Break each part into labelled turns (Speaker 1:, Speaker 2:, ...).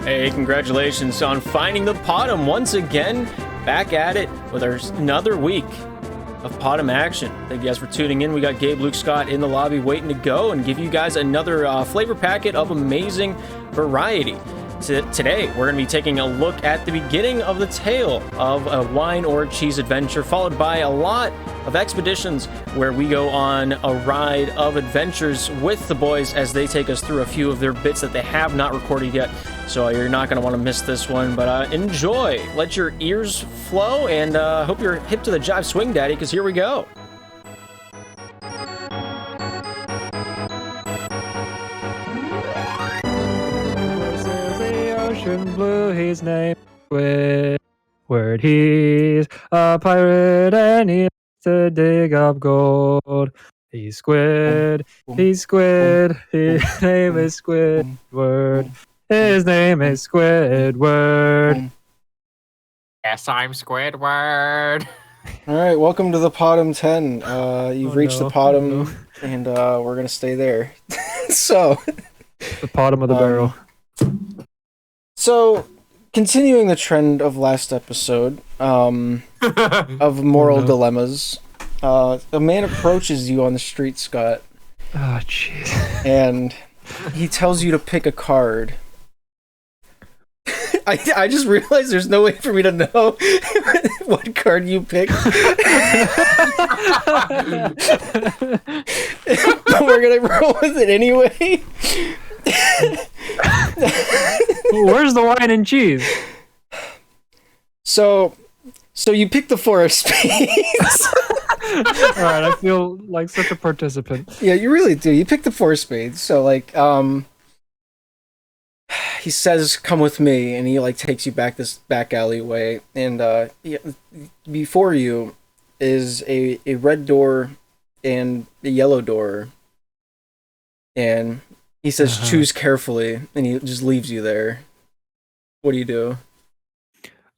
Speaker 1: Hey, congratulations on finding the PoDUMB once again. Back at it with another week of PoDUMB action. Thank you guys for tuning in. We got Gabe, Luke, Scott in the lobby waiting to go and give you guys another flavor packet of amazing variety. Today, we're going to be taking a look at the beginning of the tale of a wine or cheese adventure, followed by a lot of expeditions where we go on a ride of adventures with the boys as they take us through a few of their bits that they have not recorded yet. So you're not going to want to miss this one, but enjoy. Let your ears flow, and hope you're hip to the jive swing, Daddy, because here we go.
Speaker 2: Blue, his name is Squidward. He's a pirate and he likes to dig up gold. He's Squid, his name is Squidward. His name is Squidward.
Speaker 3: Yes, I'm Squidward.
Speaker 4: All right, welcome to the PoDUMB 10. You've reached the PoDUMB, and we're gonna stay there. So,
Speaker 2: the bottom of the barrel.
Speaker 4: So, continuing the trend of last episode, of moral dilemmas, a man approaches you on the street, Scott.
Speaker 2: Oh, jeez.
Speaker 4: And he tells you to pick a card. I just realized there's no way for me to know what card you picked. We're gonna roll with it anyway.
Speaker 2: Where's the wine and cheese?
Speaker 4: So you picked the four of spades.
Speaker 2: Alright, I feel like such a participant.
Speaker 4: Yeah, you really do. You picked the four of spades. So he says, "Come with me," and he takes you back this back alleyway, and before you is a red door and a yellow door, and he says, "Choose carefully," and he just leaves you there. What do you do?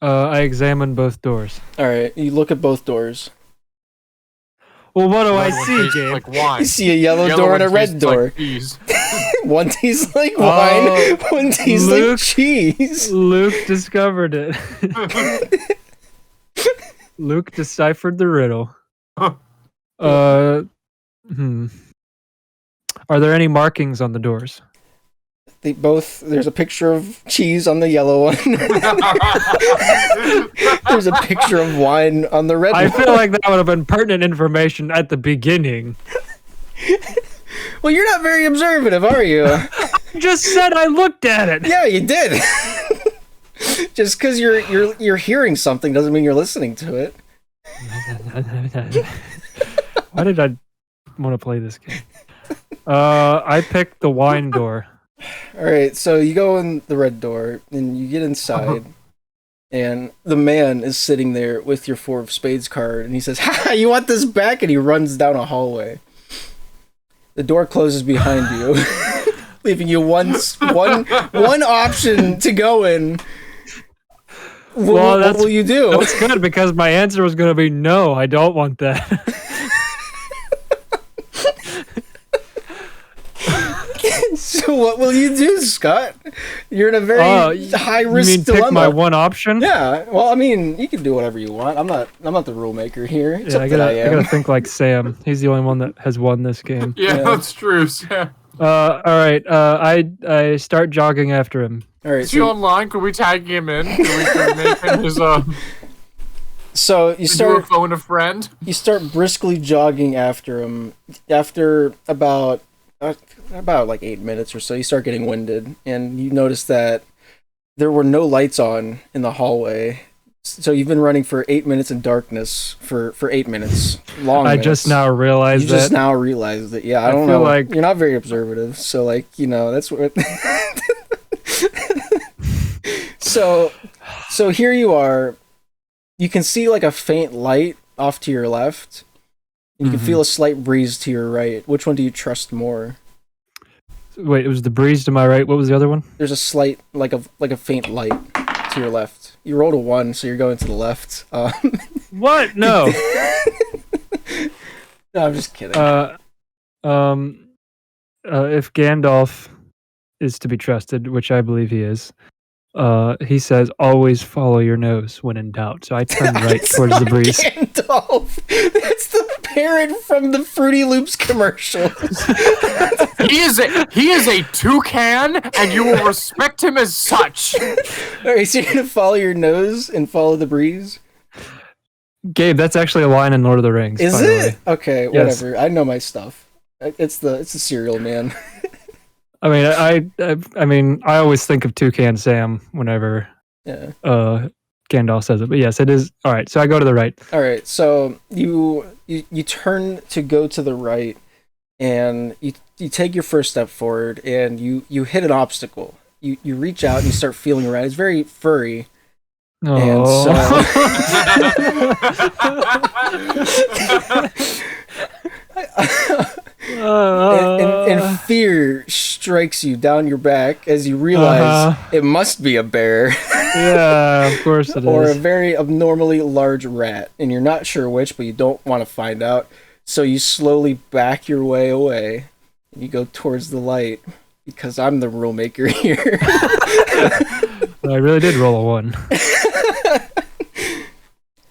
Speaker 2: I examine both doors.
Speaker 4: All right, you look at both doors.
Speaker 2: Well, what do I see, Gabe?
Speaker 3: Like wine.
Speaker 4: You see a yellow door and a red door. One tastes like wine, one tastes like cheese.
Speaker 2: Luke discovered it. Luke deciphered the riddle. Are there any markings on the doors?
Speaker 4: There's a picture of cheese on the yellow one. There's a picture of wine on the red one.
Speaker 2: I feel like that would have been pertinent information at the beginning.
Speaker 4: Well, you're not very observative, are you?
Speaker 2: I just said I looked at it.
Speaker 4: Yeah, you did. Just because you're hearing something doesn't mean you're listening to it.
Speaker 2: Why did I want to play this game? I picked the wine door.
Speaker 4: Alright, so you go in the red door, and you get inside, and the man is sitting there with your four of spades card, and he says, "Ha! You want this back?" And he runs down a hallway. The door closes behind you, leaving you one option to go in. What will you do?
Speaker 2: That's good, because my answer was going to be no, I don't want that.
Speaker 4: So what will you do, Scott? You're in a very high-risk dilemma.
Speaker 2: Pick my one option?
Speaker 4: Yeah. Well, I mean, you can do whatever you want. I'm not the rule maker here. Except
Speaker 2: I gotta think like Sam. He's the only one that has won this game.
Speaker 3: Yeah, that's true, Sam.
Speaker 2: All right. I start jogging after him.
Speaker 4: All right.
Speaker 3: Is he online? Could we tag him in? Could we make him his
Speaker 4: So you start
Speaker 3: phone a friend.
Speaker 4: You start briskly jogging after him. After about 8 minutes or so, you start getting winded, and you notice that there were no lights on in the hallway. So you've been running for 8 minutes in darkness for 8 minutes.
Speaker 2: I just now realized that.
Speaker 4: You just now realized that. Yeah, I don't know. Like you're not very observative, so that's what. So here you are. You can see a faint light off to your left. And you can feel a slight breeze to your right. Which one do you trust more?
Speaker 2: Wait, it was the breeze to my right. What was the other one?
Speaker 4: There's a slight, like a faint light to your left. You rolled a 1, so you're going to the left.
Speaker 2: What? No.
Speaker 4: No, I'm just kidding.
Speaker 2: If Gandalf is to be trusted, which I believe he is, he says, "Always follow your nose when in doubt." So I turn right
Speaker 4: It's
Speaker 2: towards the
Speaker 4: not
Speaker 2: breeze.
Speaker 4: Gandalf. That's the parrot from the Fruity Loops commercials.
Speaker 3: He is a toucan, and you will respect him as such.
Speaker 4: Alright, so you're gonna follow your nose and follow the breeze?
Speaker 2: Gabe, that's actually a line in Lord of the Rings.
Speaker 4: Is
Speaker 2: by the
Speaker 4: it?
Speaker 2: way.
Speaker 4: Okay,
Speaker 2: Yes.
Speaker 4: whatever. I know my stuff. It's the cereal man.
Speaker 2: I mean, I always think of Toucan Sam whenever
Speaker 4: Yeah.
Speaker 2: Gandalf says it. But yes, it is. All right, so I go to the right.
Speaker 4: All right, so you turn to go to the right, and you take your first step forward, and you hit an obstacle. You reach out and you start feeling around. It's very furry, and so and fear strikes you down your back as you realize it must be a bear.
Speaker 2: Yeah, of course it
Speaker 4: Or a
Speaker 2: is.
Speaker 4: very abnormally large rat, and you're not sure which, but you don't want to find out. So you slowly back your way away, and you go towards the light, because I'm the rule maker here.
Speaker 2: I really did roll a 1.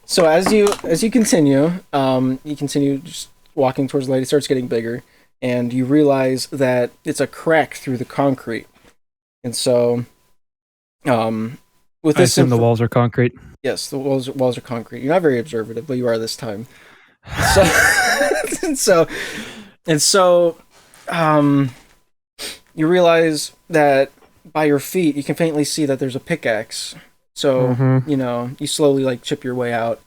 Speaker 4: So as you continue, you continue just walking towards the light. It starts getting bigger, and you realize that it's a crack through the concrete. And so, with
Speaker 2: I
Speaker 4: this,
Speaker 2: assume the walls are concrete.
Speaker 4: yes, the walls are concrete. You're not very observative, but you are this time. So, you realize that by your feet, you can faintly see that there's a pickaxe. So, you slowly like chip your way out,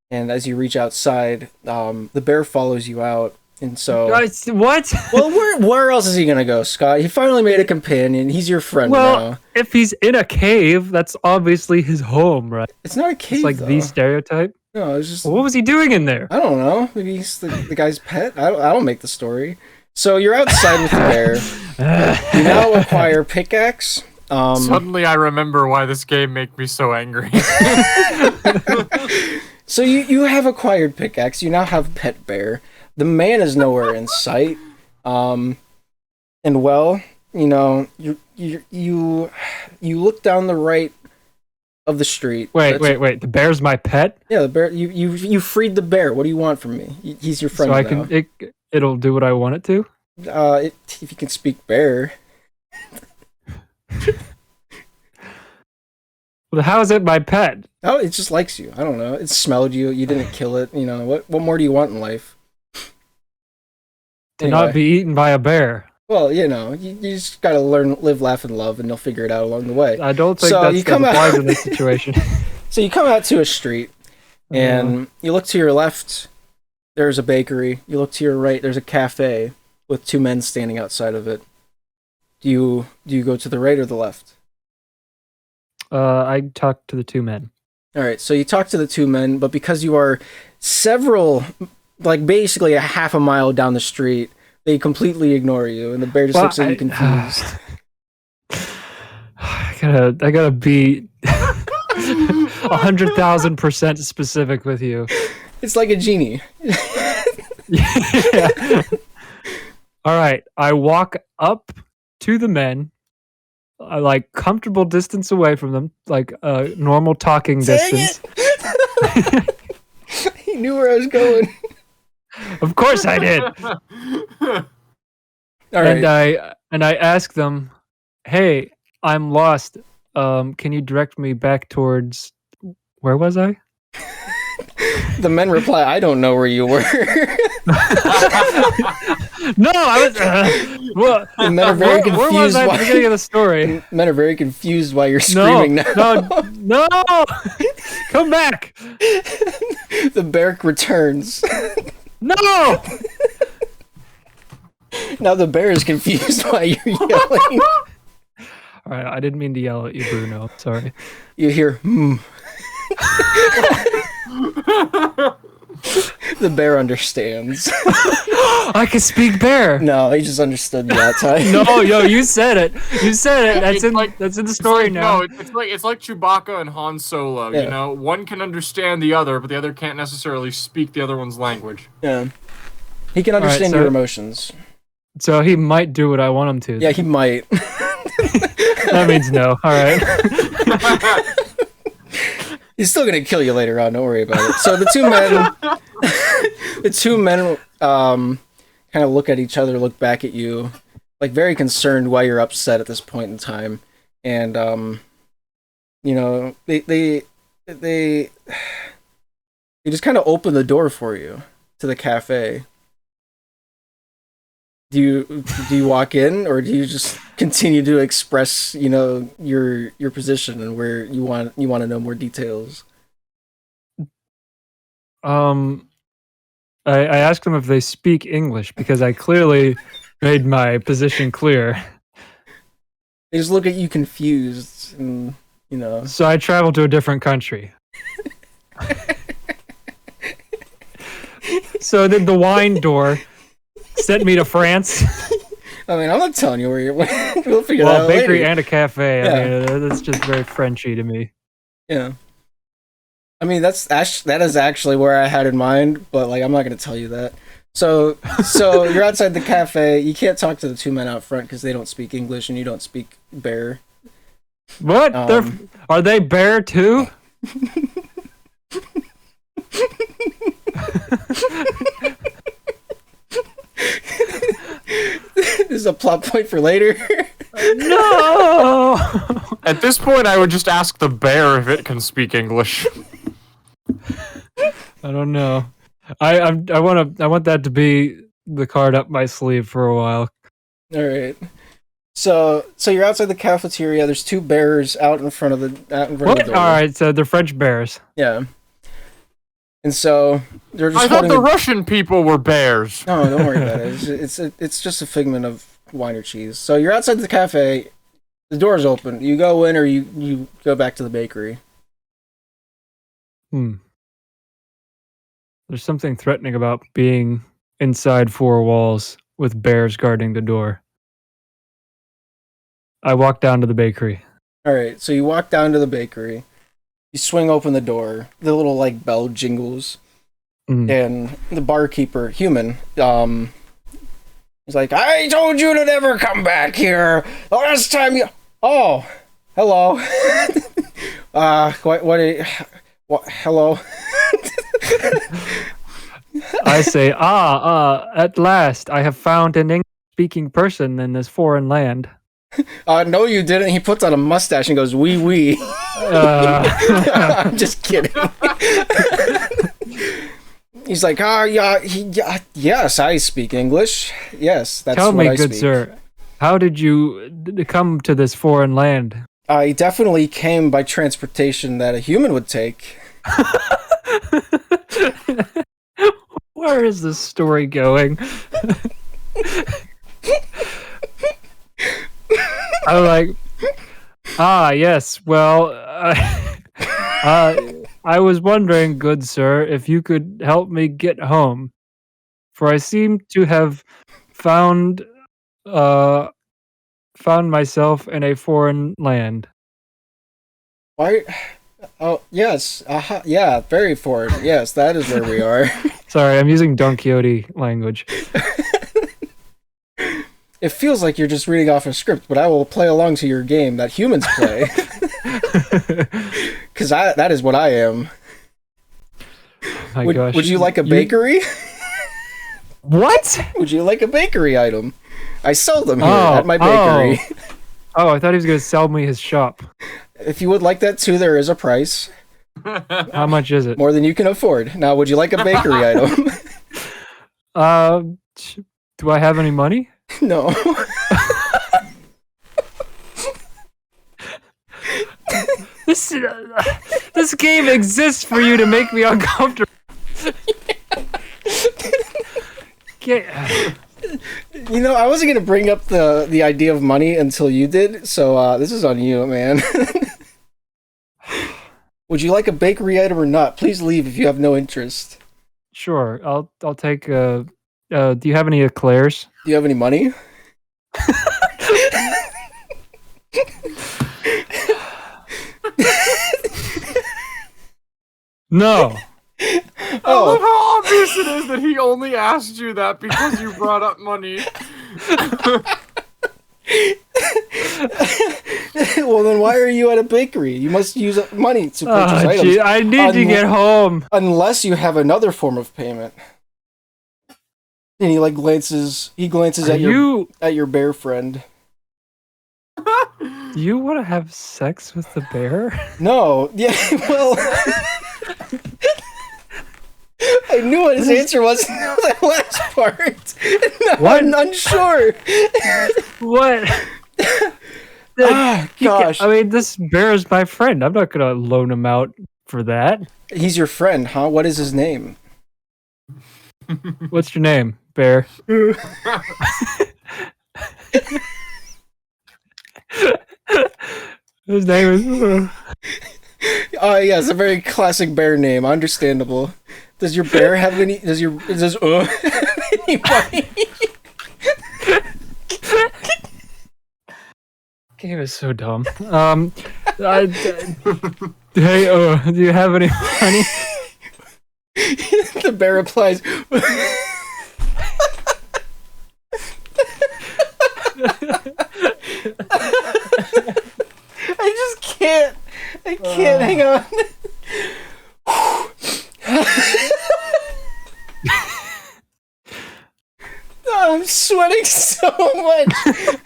Speaker 4: and as you reach outside, the bear follows you out, and so.
Speaker 2: What?
Speaker 4: Well, where else is he gonna go, Scott? He finally made a companion. He's your friend
Speaker 2: Well,
Speaker 4: now.
Speaker 2: if he's in a cave, that's obviously his home, right?
Speaker 4: It's not a cave,
Speaker 2: It's like
Speaker 4: though.
Speaker 2: the stereotype.
Speaker 4: No, it's just.
Speaker 2: Well, what was he doing in there?
Speaker 4: I don't know. Maybe he's the guy's pet. I don't make the story. So you're outside with the bear. You now acquire pickaxe.
Speaker 3: Suddenly, I remember why this game made me so angry.
Speaker 4: So you have acquired pickaxe. You now have pet bear. The man is nowhere in sight. And well, you look down the right of the street.
Speaker 2: Wait. The bear's my pet,
Speaker 4: Yeah, the bear. You freed the bear. What do you want from me? He's your friend
Speaker 2: so I
Speaker 4: now.
Speaker 2: can. It'll do what I want it to.
Speaker 4: If you can speak bear.
Speaker 2: Well, how is it my pet?
Speaker 4: Oh, it just likes you. I don't know. It smelled you. You didn't kill it. What more do you want in life?
Speaker 2: To not be eaten by a bear.
Speaker 4: Well, you just gotta learn, live, laugh, and love, and you'll figure it out along the way.
Speaker 2: I don't think
Speaker 4: So
Speaker 2: that
Speaker 4: you come
Speaker 2: applies
Speaker 4: out-
Speaker 2: in this situation.
Speaker 4: So you come out to a street, and you look to your left, there's a bakery. You look to your right, there's a cafe with 2 men standing outside of it. Do you go to the right or the left?
Speaker 2: I talked to the 2 men.
Speaker 4: All right, so you talk to the 2 men, but because you are several, like basically a half a mile down the street, they completely ignore you, and the bear just looks at you confused.
Speaker 2: I gotta be 100,000% specific with you.
Speaker 4: It's like a genie.
Speaker 2: Yeah. All right, I walk up to the men, like comfortable distance away from them, like a normal talking distance.
Speaker 4: He knew where I was going.
Speaker 2: Of course I did.
Speaker 4: All right.
Speaker 2: And I ask them, "Hey, I'm lost. Can you direct me back towards where was I?"
Speaker 4: The men reply, "I don't know where you were."
Speaker 2: No, I was. Well,
Speaker 4: The men are very
Speaker 2: where was
Speaker 4: confused.
Speaker 2: I at the beginning of the story?
Speaker 4: Men are very confused why you're screaming now.
Speaker 2: No! Come back!
Speaker 4: The bear returns.
Speaker 2: No!
Speaker 4: Now the bear is confused why you're yelling.
Speaker 2: All right, I didn't mean to yell at you, Bruno. Sorry.
Speaker 4: You hear, The bear understands.
Speaker 2: I can speak bear.
Speaker 4: No, he just understood that time.
Speaker 2: No, you said it. You said it.
Speaker 3: It's like-
Speaker 2: That's in the story now.
Speaker 3: No, it's like Chewbacca and Han Solo.
Speaker 4: Yeah.
Speaker 3: You know, one can understand the other, but the other can't necessarily speak the other one's language.
Speaker 4: Yeah. He can understand
Speaker 2: so-
Speaker 4: your emotions.
Speaker 2: So he might do what I want him to.
Speaker 4: Yeah, he might.
Speaker 2: That means no. All right.
Speaker 4: He's still gonna kill you later on. Don't worry about it. So the two men, kind of look at each other, look back at you, like very concerned why you're upset at this point in time, and you know, they just kind of open the door for you to the cafe. Do you walk in, or do you just continue to express, you know, your position and where you want to know more details?
Speaker 2: I asked them if they speak English because I clearly made my position clear.
Speaker 4: They just look at you confused, and you know.
Speaker 2: So I traveled to a different country. So then the wine door sent me to France.
Speaker 4: I mean, I'm not telling you where you're. We'll figure
Speaker 2: Well,
Speaker 4: that out
Speaker 2: a bakery
Speaker 4: later.
Speaker 2: and a cafe.
Speaker 4: Yeah.
Speaker 2: I mean, that's just very Frenchy to me.
Speaker 4: Yeah. I mean, that is actually where I had in mind, but like, I'm not gonna tell you that. So you're outside the cafe. You can't talk to the two men out front because they don't speak English and you don't speak bear.
Speaker 2: What? Are they bear too?
Speaker 4: This is a plot point for later.
Speaker 2: No.
Speaker 3: At this point, I would just ask the bear if it can speak English.
Speaker 2: I don't know. I want that to be the card up my sleeve for a while.
Speaker 4: All right. So you're outside the cafeteria. There's two bears out in front of the
Speaker 2: What?
Speaker 4: door.
Speaker 2: All right, so they're French bears.
Speaker 4: Yeah. And so they're just
Speaker 3: I thought
Speaker 4: holding
Speaker 3: the Russian people were bears.
Speaker 4: No, don't worry about it. It's just a figment of wine or cheese. So you're outside the cafe. The door's open. You go in, or you go back to the bakery.
Speaker 2: There's something threatening about being inside four walls with bears guarding the door. I walk down to the bakery.
Speaker 4: All right. So you walk down to the bakery. You swing open the door. The little like bell jingles, and the barkeeper, human, he's like, "I told you to never come back here. The last time you." Oh, hello. What? Hello.
Speaker 2: I say, at last I have found an English-speaking person in this foreign land.
Speaker 4: No, you didn't. He puts on a mustache and goes, "Wee wee." I'm just kidding. He's like, yes, I speak English. Yes, that's
Speaker 2: Tell
Speaker 4: what
Speaker 2: me,
Speaker 4: I
Speaker 2: good
Speaker 4: speak.
Speaker 2: sir, how did you come to this foreign land?
Speaker 4: I definitely came by transportation that a human would take.
Speaker 2: Where is this story going? I'm like, yes, well, I was wondering, good sir, if you could help me get home, for I seem to have found myself in a foreign land.
Speaker 4: Why? Oh, yes. Yeah, very foreign. Yes, that is where we are.
Speaker 2: Sorry, I'm using Don Quixote language.
Speaker 4: It feels like you're just reading off a script, but I will play along to your game that humans play. Because that is what I am.
Speaker 2: My gosh.
Speaker 4: Would you like a bakery?
Speaker 2: What?
Speaker 4: Would you like a bakery item? I sell them here at my bakery.
Speaker 2: Oh, I thought he was going to sell me his shop.
Speaker 4: If you would like that too, there is a price.
Speaker 2: How much is it?
Speaker 4: More than you can afford. Now, would you like a bakery item?
Speaker 2: Do I have any money?
Speaker 4: No.
Speaker 2: This game exists for you to make me uncomfortable.
Speaker 4: You know, I wasn't gonna bring up the idea of money until you did, so this is on you, man. Would you like a bakery item or not? Please leave if you have no interest.
Speaker 2: Sure, I'll take. Do you have any eclairs?
Speaker 4: Do you have any money?
Speaker 2: No.
Speaker 3: I love how obvious it is that he only asked you that because you brought up money.
Speaker 4: Well, then why are you at a bakery? You must use money to purchase items.
Speaker 2: Gee, I need to get home.
Speaker 4: Unless you have another form of payment. And he like glances at your bear friend.
Speaker 2: Do you want to have sex with the bear?
Speaker 4: No. Yeah, well, I knew what his answer was in that last part. No,
Speaker 2: What?
Speaker 4: I'm unsure.
Speaker 2: What?
Speaker 4: Gosh.
Speaker 2: I mean, this bear is my friend. I'm not gonna loan him out for that.
Speaker 4: He's your friend, huh? What is his name?
Speaker 2: What's your name, bear? His name is.
Speaker 4: Oh, yeah, it's a very classic bear name. Understandable. Does your bear have any? Does any money?
Speaker 2: Game is so dumb. Hey, do you have any money?
Speaker 4: The bear replies. I just can't. I can't. Hang on. Oh, I'm sweating so much.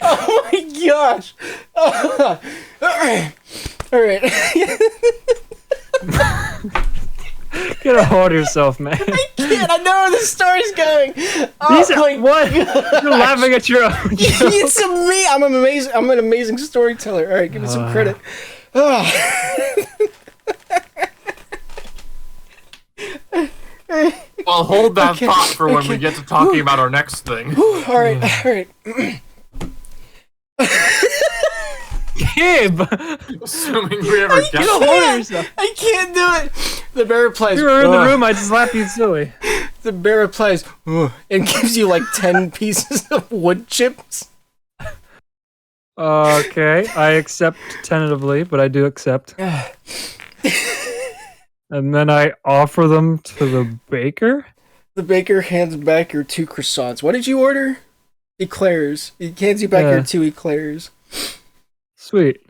Speaker 4: Oh my gosh. Oh. All right.
Speaker 2: Get a hold of yourself, man.
Speaker 4: I can't. I know where the story's going.
Speaker 2: What? You're laughing at your own joke.
Speaker 4: It's me. I'm an amazing storyteller. All right, give me some credit.
Speaker 3: Well, hold that thought for when we get to talking about our next thing.
Speaker 4: All right.
Speaker 2: Gabe!
Speaker 3: Assuming we ever get
Speaker 2: Get a hold of yourself.
Speaker 4: I can't do it. The bear replies.
Speaker 2: You were in the room, I just slapped you silly.
Speaker 4: The bear replies, and gives you like 10 pieces of wood chips.
Speaker 2: Okay, I accept tentatively, but I do accept. And then I offer them to the baker?
Speaker 4: The baker hands back your 2 croissants. What did you order? Eclairs. He hands you back your 2 eclairs.
Speaker 2: Sweet.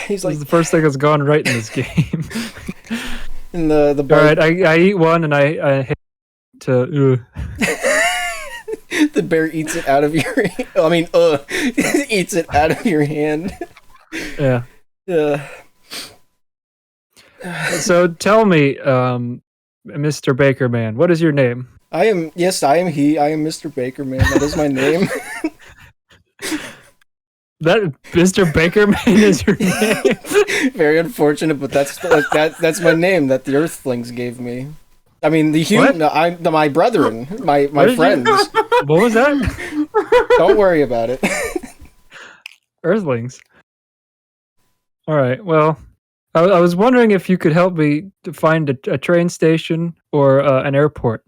Speaker 4: He's
Speaker 2: This
Speaker 4: like,
Speaker 2: is the first thing that's gone right in this game.
Speaker 4: and the bar-
Speaker 2: Alright, I eat one and I hit to...
Speaker 4: the bear eats it out of your eats it out of your hand.
Speaker 2: Yeah.
Speaker 4: Yeah.
Speaker 2: So tell me, Mr. Baker Man, what is your name?
Speaker 4: I am he. I am Mr. Baker Man. That is my name.
Speaker 2: That Mr. Baker Man is your name?
Speaker 4: Very unfortunate, but that's my name that the Earthlings gave me. I mean, the human. My brethren, my friends.
Speaker 2: What was that?
Speaker 4: Don't worry about it.
Speaker 2: Earthlings. All right. Well, I was wondering if you could help me to find a train station or an airport.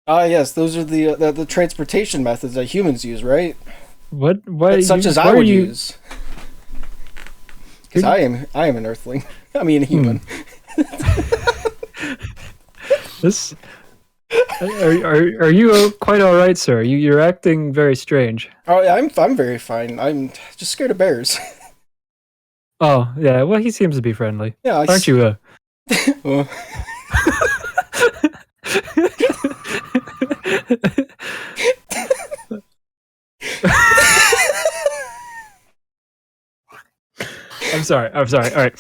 Speaker 4: Yes, those are the transportation methods that humans use, right?
Speaker 2: What
Speaker 4: Such as I would use. Because I am an Earthling. I mean, a human.
Speaker 2: This. Are you quite all right, sir? You're acting very strange.
Speaker 4: Oh, yeah, I'm very fine. I'm just scared of bears.
Speaker 2: Oh yeah, well he seems to be friendly.
Speaker 4: Yeah,
Speaker 2: aren't you?
Speaker 4: Well,
Speaker 2: I'm sorry. All right.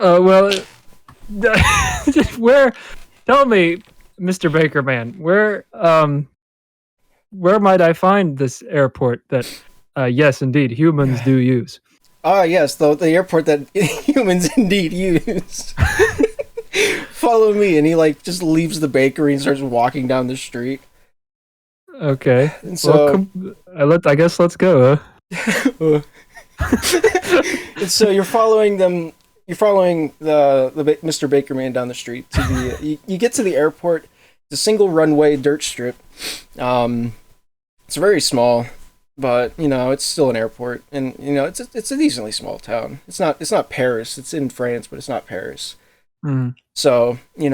Speaker 2: Well, where? Tell me, Mr. Baker Man, where might I find this airport that, yes, indeed, humans do use?
Speaker 4: yes, the airport that humans indeed use. Follow me, and he like just leaves the bakery and starts walking down the street.
Speaker 2: Okay.
Speaker 4: And so,
Speaker 2: I guess let's go. Huh?
Speaker 4: And so you're following them. You're following the Mr. Baker Man down the street to the. You get to the airport. It's a single runway dirt strip. It's very small, but it's still an airport, and it's a decently small town. It's not Paris. It's in France, but it's not Paris.
Speaker 2: Mm.
Speaker 4: So you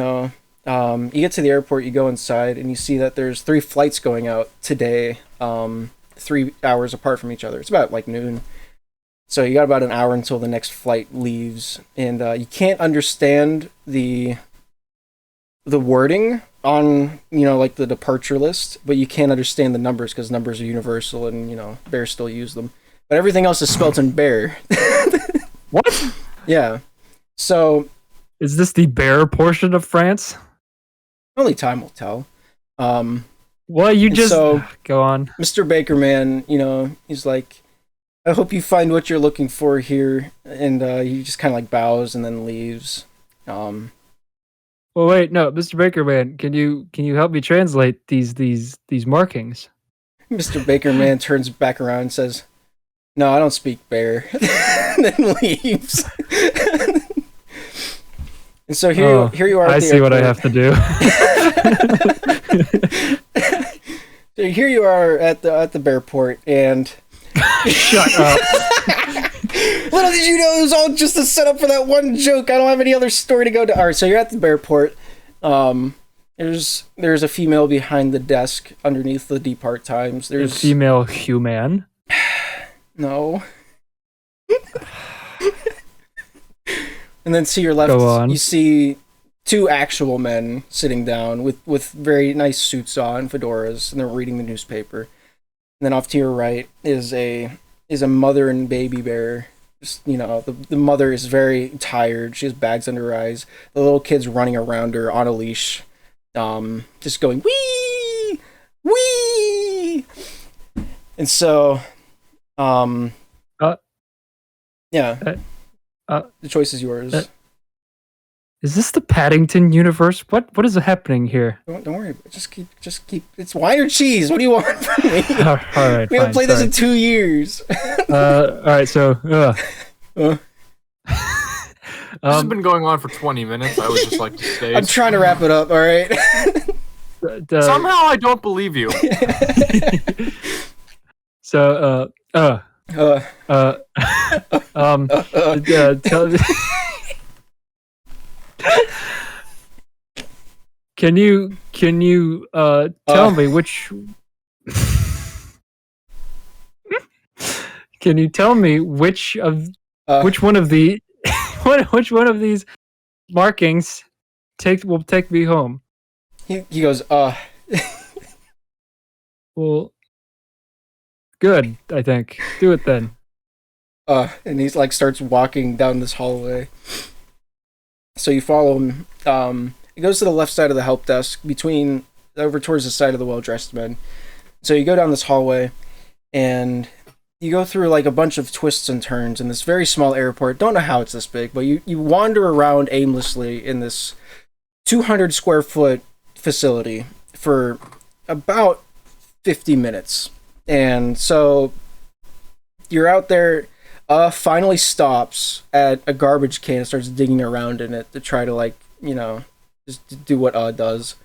Speaker 4: get to the airport. You go inside, and you see that there's 3 flights going out today. 3 hours apart from each other. It's about like noon. So you got about an hour until the next flight leaves, and you can't understand the wording on, like the departure list, but you can't understand the numbers because numbers are universal, and bears still use them. But everything else is spelt in bear.
Speaker 2: What?
Speaker 4: Yeah. So
Speaker 2: is this the bear portion of France?
Speaker 4: only time will tell.
Speaker 2: Well, you just go on.
Speaker 4: Mr. Bakerman, he's like, I hope you find what you're looking for here, and he just kind of like bows and then leaves.
Speaker 2: Well, wait, no, Mr. Bakerman, can you help me translate these markings?
Speaker 4: Mr. Bakerman turns back around and says, "No, I don't speak bear," and then leaves. And so here you are.
Speaker 2: I see what I have to do.
Speaker 4: So here you are at the bearport, and
Speaker 2: shut up.
Speaker 4: Little did you know it was all just a setup for that one joke. I don't have any other story to go to. All right, so you're at the bearport. There's a female behind the desk underneath the depart times. There's
Speaker 2: a female human.
Speaker 4: No. And then to your left, you see two actual men sitting down with very nice suits on, fedoras, and they're reading the newspaper. And then off to your right is a mother and baby bear. Just, the mother is very tired. She has bags under her eyes. The little kid's running around her on a leash, just going wee wee. And so, yeah. The choice is yours.
Speaker 2: Is this the Paddington universe? What is happening here?
Speaker 4: Don't worry. Just keep. It's wine or cheese. What do you want from me?
Speaker 2: All right.
Speaker 4: We haven't played this in 2 years.
Speaker 2: All right. So,
Speaker 3: this has been going on for 20 minutes. I would just like to stay.
Speaker 4: I'm trying to wrap it up. All right.
Speaker 3: Somehow I don't believe you.
Speaker 2: So, Can you tell me which? Can you tell me which one of the which one of these markings will take me home?
Speaker 4: He goes,
Speaker 2: Well, good. I think do it then.
Speaker 4: And he's like starts walking down this hallway. So you follow him. It goes to the left side of the help desk, over towards the side of the well-dressed men. So you go down this hallway, and you go through like a bunch of twists and turns in this very small airport. Don't know how it's this big, but you wander around aimlessly in this 200 square foot facility for about 50 minutes. And so you're out there. Finally stops at a garbage can and starts digging around in it to try to just do what does,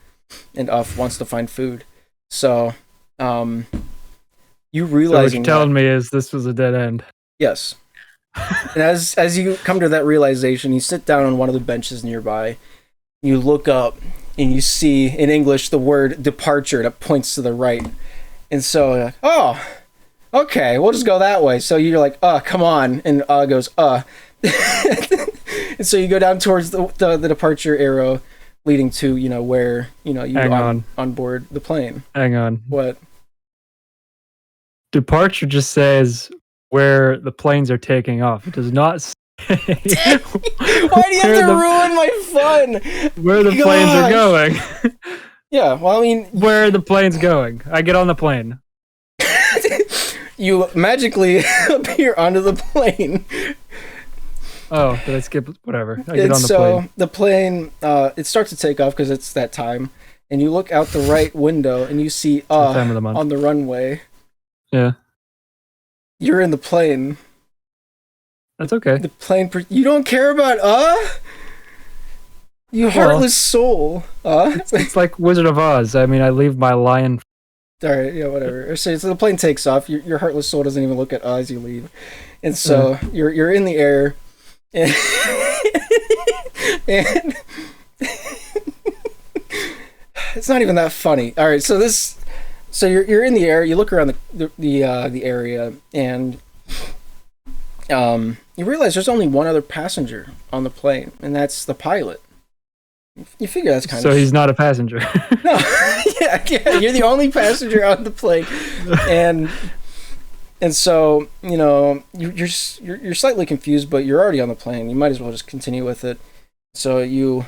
Speaker 4: and wants to find food. So you realizing
Speaker 2: what you're telling me is this was a dead end.
Speaker 4: Yes. And as you come to that realization, you sit down on one of the benches nearby. You look up and you see in English the word departure that points to the right. And so okay, we'll just go that way. So you're like, come on. And goes, And so you go down towards the departure arrow leading to, where, you on board the plane.
Speaker 2: Hang on.
Speaker 4: What?
Speaker 2: Departure just says where the planes are taking off. It does not say
Speaker 4: why do you have to ruin my fun?
Speaker 2: Where the planes are going.
Speaker 4: Yeah, well, I mean...
Speaker 2: Where are the planes going? I get on the plane.
Speaker 4: You magically appear onto the plane.
Speaker 2: Oh, did I skip? Whatever. I get on the plane.
Speaker 4: So the plane, it starts to take off because it's that time, and you look out the right window and you see
Speaker 2: time of the month.
Speaker 4: On the runway.
Speaker 2: Yeah. You're
Speaker 4: in the plane.
Speaker 2: That's okay.
Speaker 4: The plane. You don't care about You heartless soul.
Speaker 2: It's like Wizard of Oz. I mean, I leave my lion.
Speaker 4: All right, yeah, whatever. So the plane takes off. Your heartless soul doesn't even look at as you leave, and so you're in the air, and, and it's not even that funny. All right, so So you're in the air. You look around the area, and you realize there's only one other passenger on the plane, and that's the pilot. You figure that's kind of...
Speaker 2: So he's not a passenger.
Speaker 4: No, yeah, you're the only passenger on the plane, and so you're slightly confused, but you're already on the plane. You might as well just continue with it. So you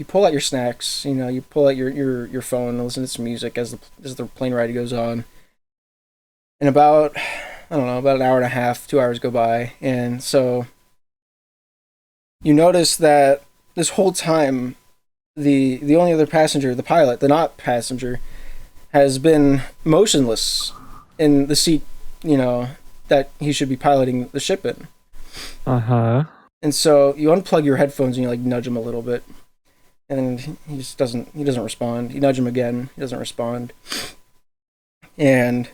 Speaker 4: pull out your snacks. You pull out your phone and listen to some music as the plane ride goes on. And about an hour and a half, 2 hours go by, and so you notice that this whole time, the only other passenger, the pilot, the not passenger, has been motionless in the seat, that he should be piloting the ship in.
Speaker 2: Uh-huh.
Speaker 4: And so you unplug your headphones and you nudge him a little bit, and he just doesn't respond. You nudge him again, he doesn't respond. And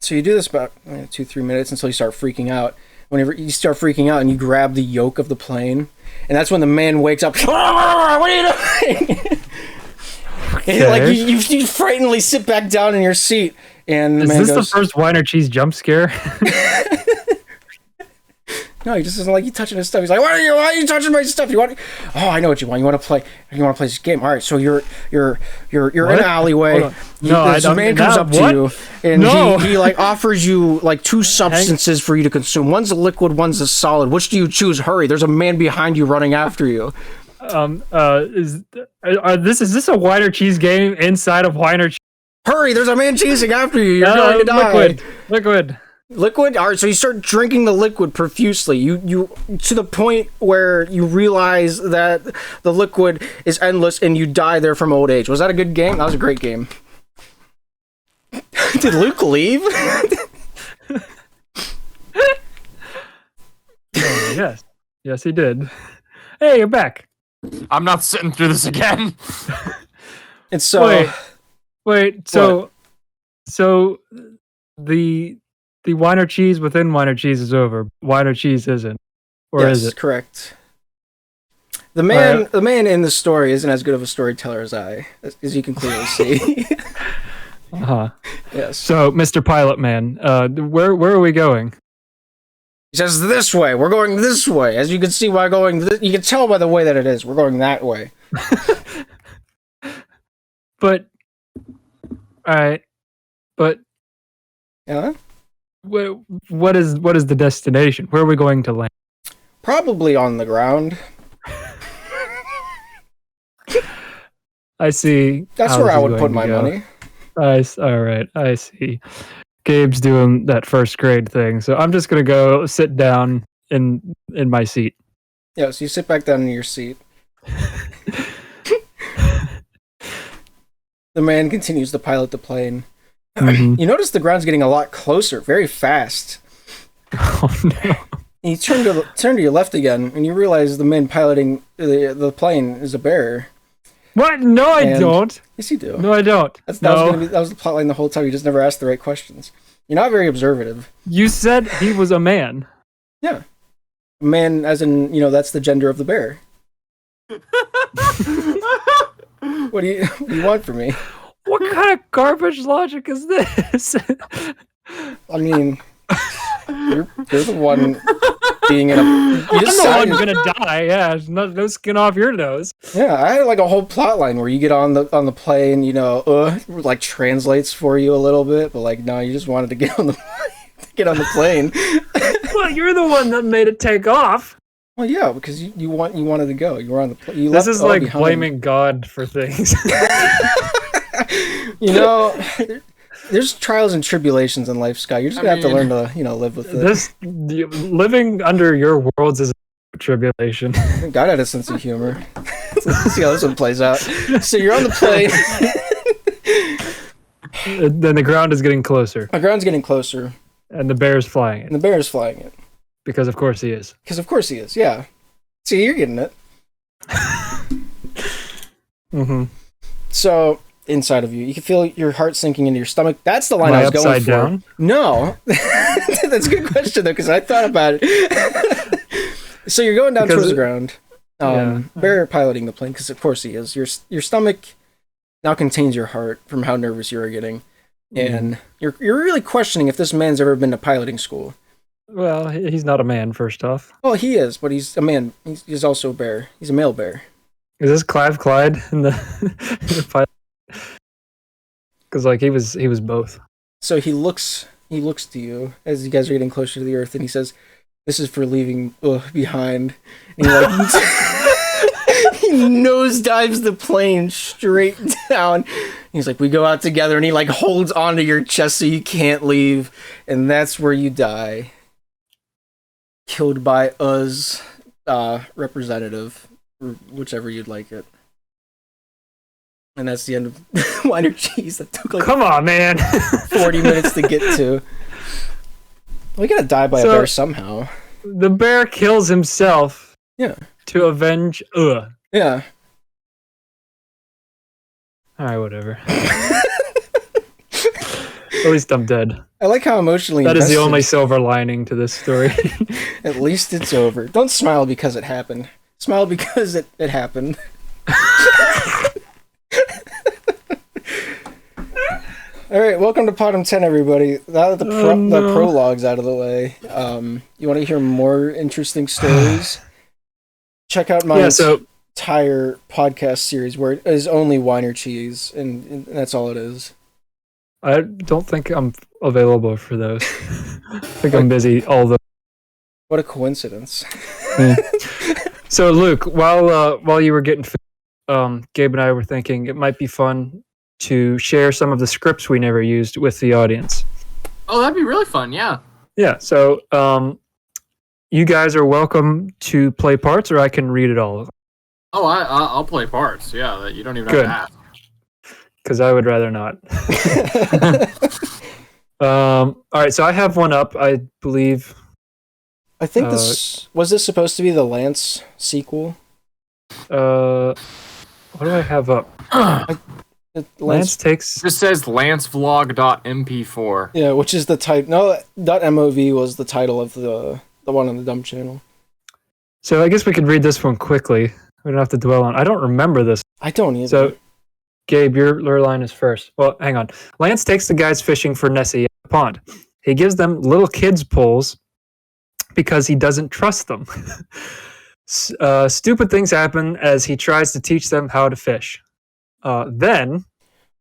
Speaker 4: so you do this about 2-3 minutes until you start freaking out. Whenever you start freaking out and you grab the yoke of the plane, and that's when the man wakes up. What are you doing? And you frightenedly sit back down in your seat, and the man goes,
Speaker 2: the first wine or cheese jump scare?
Speaker 4: No, he just doesn't like you touching his stuff. He's like, why are you touching my stuff? Oh, I know what you want. You want to play this game. All right, so you're in an alleyway.
Speaker 2: No,
Speaker 4: this man comes up to you, and he offers you 2 substances for you to consume. One's a liquid, one's a solid. Which do you choose? Hurry, there's a man behind you running after you.
Speaker 2: Is this a wine or cheese game inside of wine or cheese?
Speaker 4: Hurry, there's a man chasing after you. You're going to die. Liquid? All right, so you start drinking the liquid profusely. You to the point where you realize that the liquid is endless and you die there from old age. Was that a good game? That was a great game. Did Luke leave?
Speaker 2: Yes. Yes, he did. Hey, you're back.
Speaker 3: I'm not sitting through this again.
Speaker 4: And so...
Speaker 2: Wait, so the wine or cheese within wine or cheese is over. Wine or cheese isn't. Or
Speaker 4: yes,
Speaker 2: is it?
Speaker 4: Correct. The man in the story isn't as good of a storyteller as as you can clearly see.
Speaker 2: Uh-huh.
Speaker 4: Yes.
Speaker 2: So, Mr. Pilot Man, where are we going?
Speaker 4: He says, this way. We're going this way. As you can see by you can tell by the way that it is. We're going that way.
Speaker 2: But, alright. But,
Speaker 4: yeah?
Speaker 2: What is the destination? Where are we going to land?
Speaker 4: Probably on the ground.
Speaker 2: I see.
Speaker 4: That's where I would put my money.
Speaker 2: All right, I see. Gabe's doing that first grade thing, so I'm just gonna go sit down in my seat.
Speaker 4: Yeah, so you sit back down in your seat. The man continues to pilot the plane.
Speaker 2: Mm-hmm.
Speaker 4: You notice the ground's getting a lot closer, very fast.
Speaker 2: Oh no!
Speaker 4: And you turn to your left again, and you realize the man piloting the plane is a bear.
Speaker 2: What? No, I don't.
Speaker 4: Yes, you do.
Speaker 2: No, I don't.
Speaker 4: That was the plotline the whole time. You just never asked the right questions. You're not very observative.
Speaker 2: You said he was a man.
Speaker 4: Yeah, man, as in that's the gender of the bear. What do you want from me?
Speaker 2: What kind of garbage logic is this?
Speaker 4: I mean, you're the one being in a.
Speaker 2: I'm the one gonna die. Yeah, there's no skin off your nose.
Speaker 4: Yeah, I had a whole plot line where you get on the plane, translates for you a little bit, but no, you just wanted to get on the plane.
Speaker 2: Well, you're the one that made it take off.
Speaker 4: Well, yeah, because you wanted to go. You were on the plane.
Speaker 2: This is like blaming God for things.
Speaker 4: There's trials and tribulations in life, Scott. You're just gonna have to learn to, live with it.
Speaker 2: Living under your worlds is a tribulation.
Speaker 4: God had a sense of humor. Let's see how this one plays out. So you're on the plane.
Speaker 2: Then the ground is getting closer.
Speaker 4: The ground's getting closer.
Speaker 2: And the bear's flying it.
Speaker 4: And the bear's flying it.
Speaker 2: Because of course he is.
Speaker 4: Because of course he is, yeah. See, you're getting it.
Speaker 2: Mm-hmm.
Speaker 4: So, inside of you, you can feel your heart sinking into your stomach. That's the line I was going for.
Speaker 2: Down?
Speaker 4: No. That's a good question, though, because I thought about it. So you're going down towards the ground. Bear piloting the plane, because of course he is. Your stomach now contains your heart from how nervous you are getting. and you're really questioning if this man's ever been to piloting school.
Speaker 2: Well, he's not a man, first off.
Speaker 4: Well, he is, but he's a man. He's also a bear. He's a male bear.
Speaker 2: Is this Clive Clyde in the, in the pilot? Because like he was both.
Speaker 4: So he looks to you as you guys are getting closer to the Earth, and he says, "This is for leaving behind." And he like he nosedives the plane straight down. He's like, "We go out together," and he like holds onto your chest so you can't leave, and that's where you die. Killed by us, representative, or whichever you'd like it. And that's the end of Wine or Cheese. That took like
Speaker 2: Come on, man.
Speaker 4: 40 minutes to get to. We gotta die by a bear somehow.
Speaker 2: The bear kills himself.
Speaker 4: Yeah.
Speaker 2: To avenge.
Speaker 4: Yeah.
Speaker 2: Alright, whatever. At least I'm dead.
Speaker 4: I like how emotionally
Speaker 2: That is the
Speaker 4: invested.
Speaker 2: only silver lining to this story.
Speaker 4: At least it's over. Don't smile because it happened. Smile because it happened. Alright, welcome to PoDUMB 10, everybody. Now that the prologue's out of the way, you want to hear more interesting stories? Check out my entire podcast series where it is only Wine or Cheese, and that's all it is.
Speaker 2: I don't think I'm available for those. I think I'm busy all the.
Speaker 4: What a coincidence.
Speaker 2: So Luke, while you were getting, Gabe and I were thinking it might be fun to share some of the scripts we never used with the audience.
Speaker 3: Oh, that'd be really fun. Yeah.
Speaker 2: Yeah. So you guys are welcome to play parts, or I can read it all.
Speaker 3: Oh, I'll play parts. Yeah, you don't even have to ask.
Speaker 2: Because I would rather not. All right, so I have one up, I believe.
Speaker 4: I think this supposed to be the Lance sequel?
Speaker 2: What do I have up? Lance takes.
Speaker 3: This says lancevlog.mp4.
Speaker 4: Yeah, which is the type. No, .mov was the title of the one on the Dumb channel.
Speaker 2: So I guess we could read this one quickly. We don't have to dwell on. I don't remember this.
Speaker 4: I don't either.
Speaker 2: So, Gabe, your lure line is first. Well, hang on. Lance takes the guys fishing for Nessie at the pond. He gives them little kids' poles because he doesn't trust them. Stupid things happen as he tries to teach them how to fish. Then...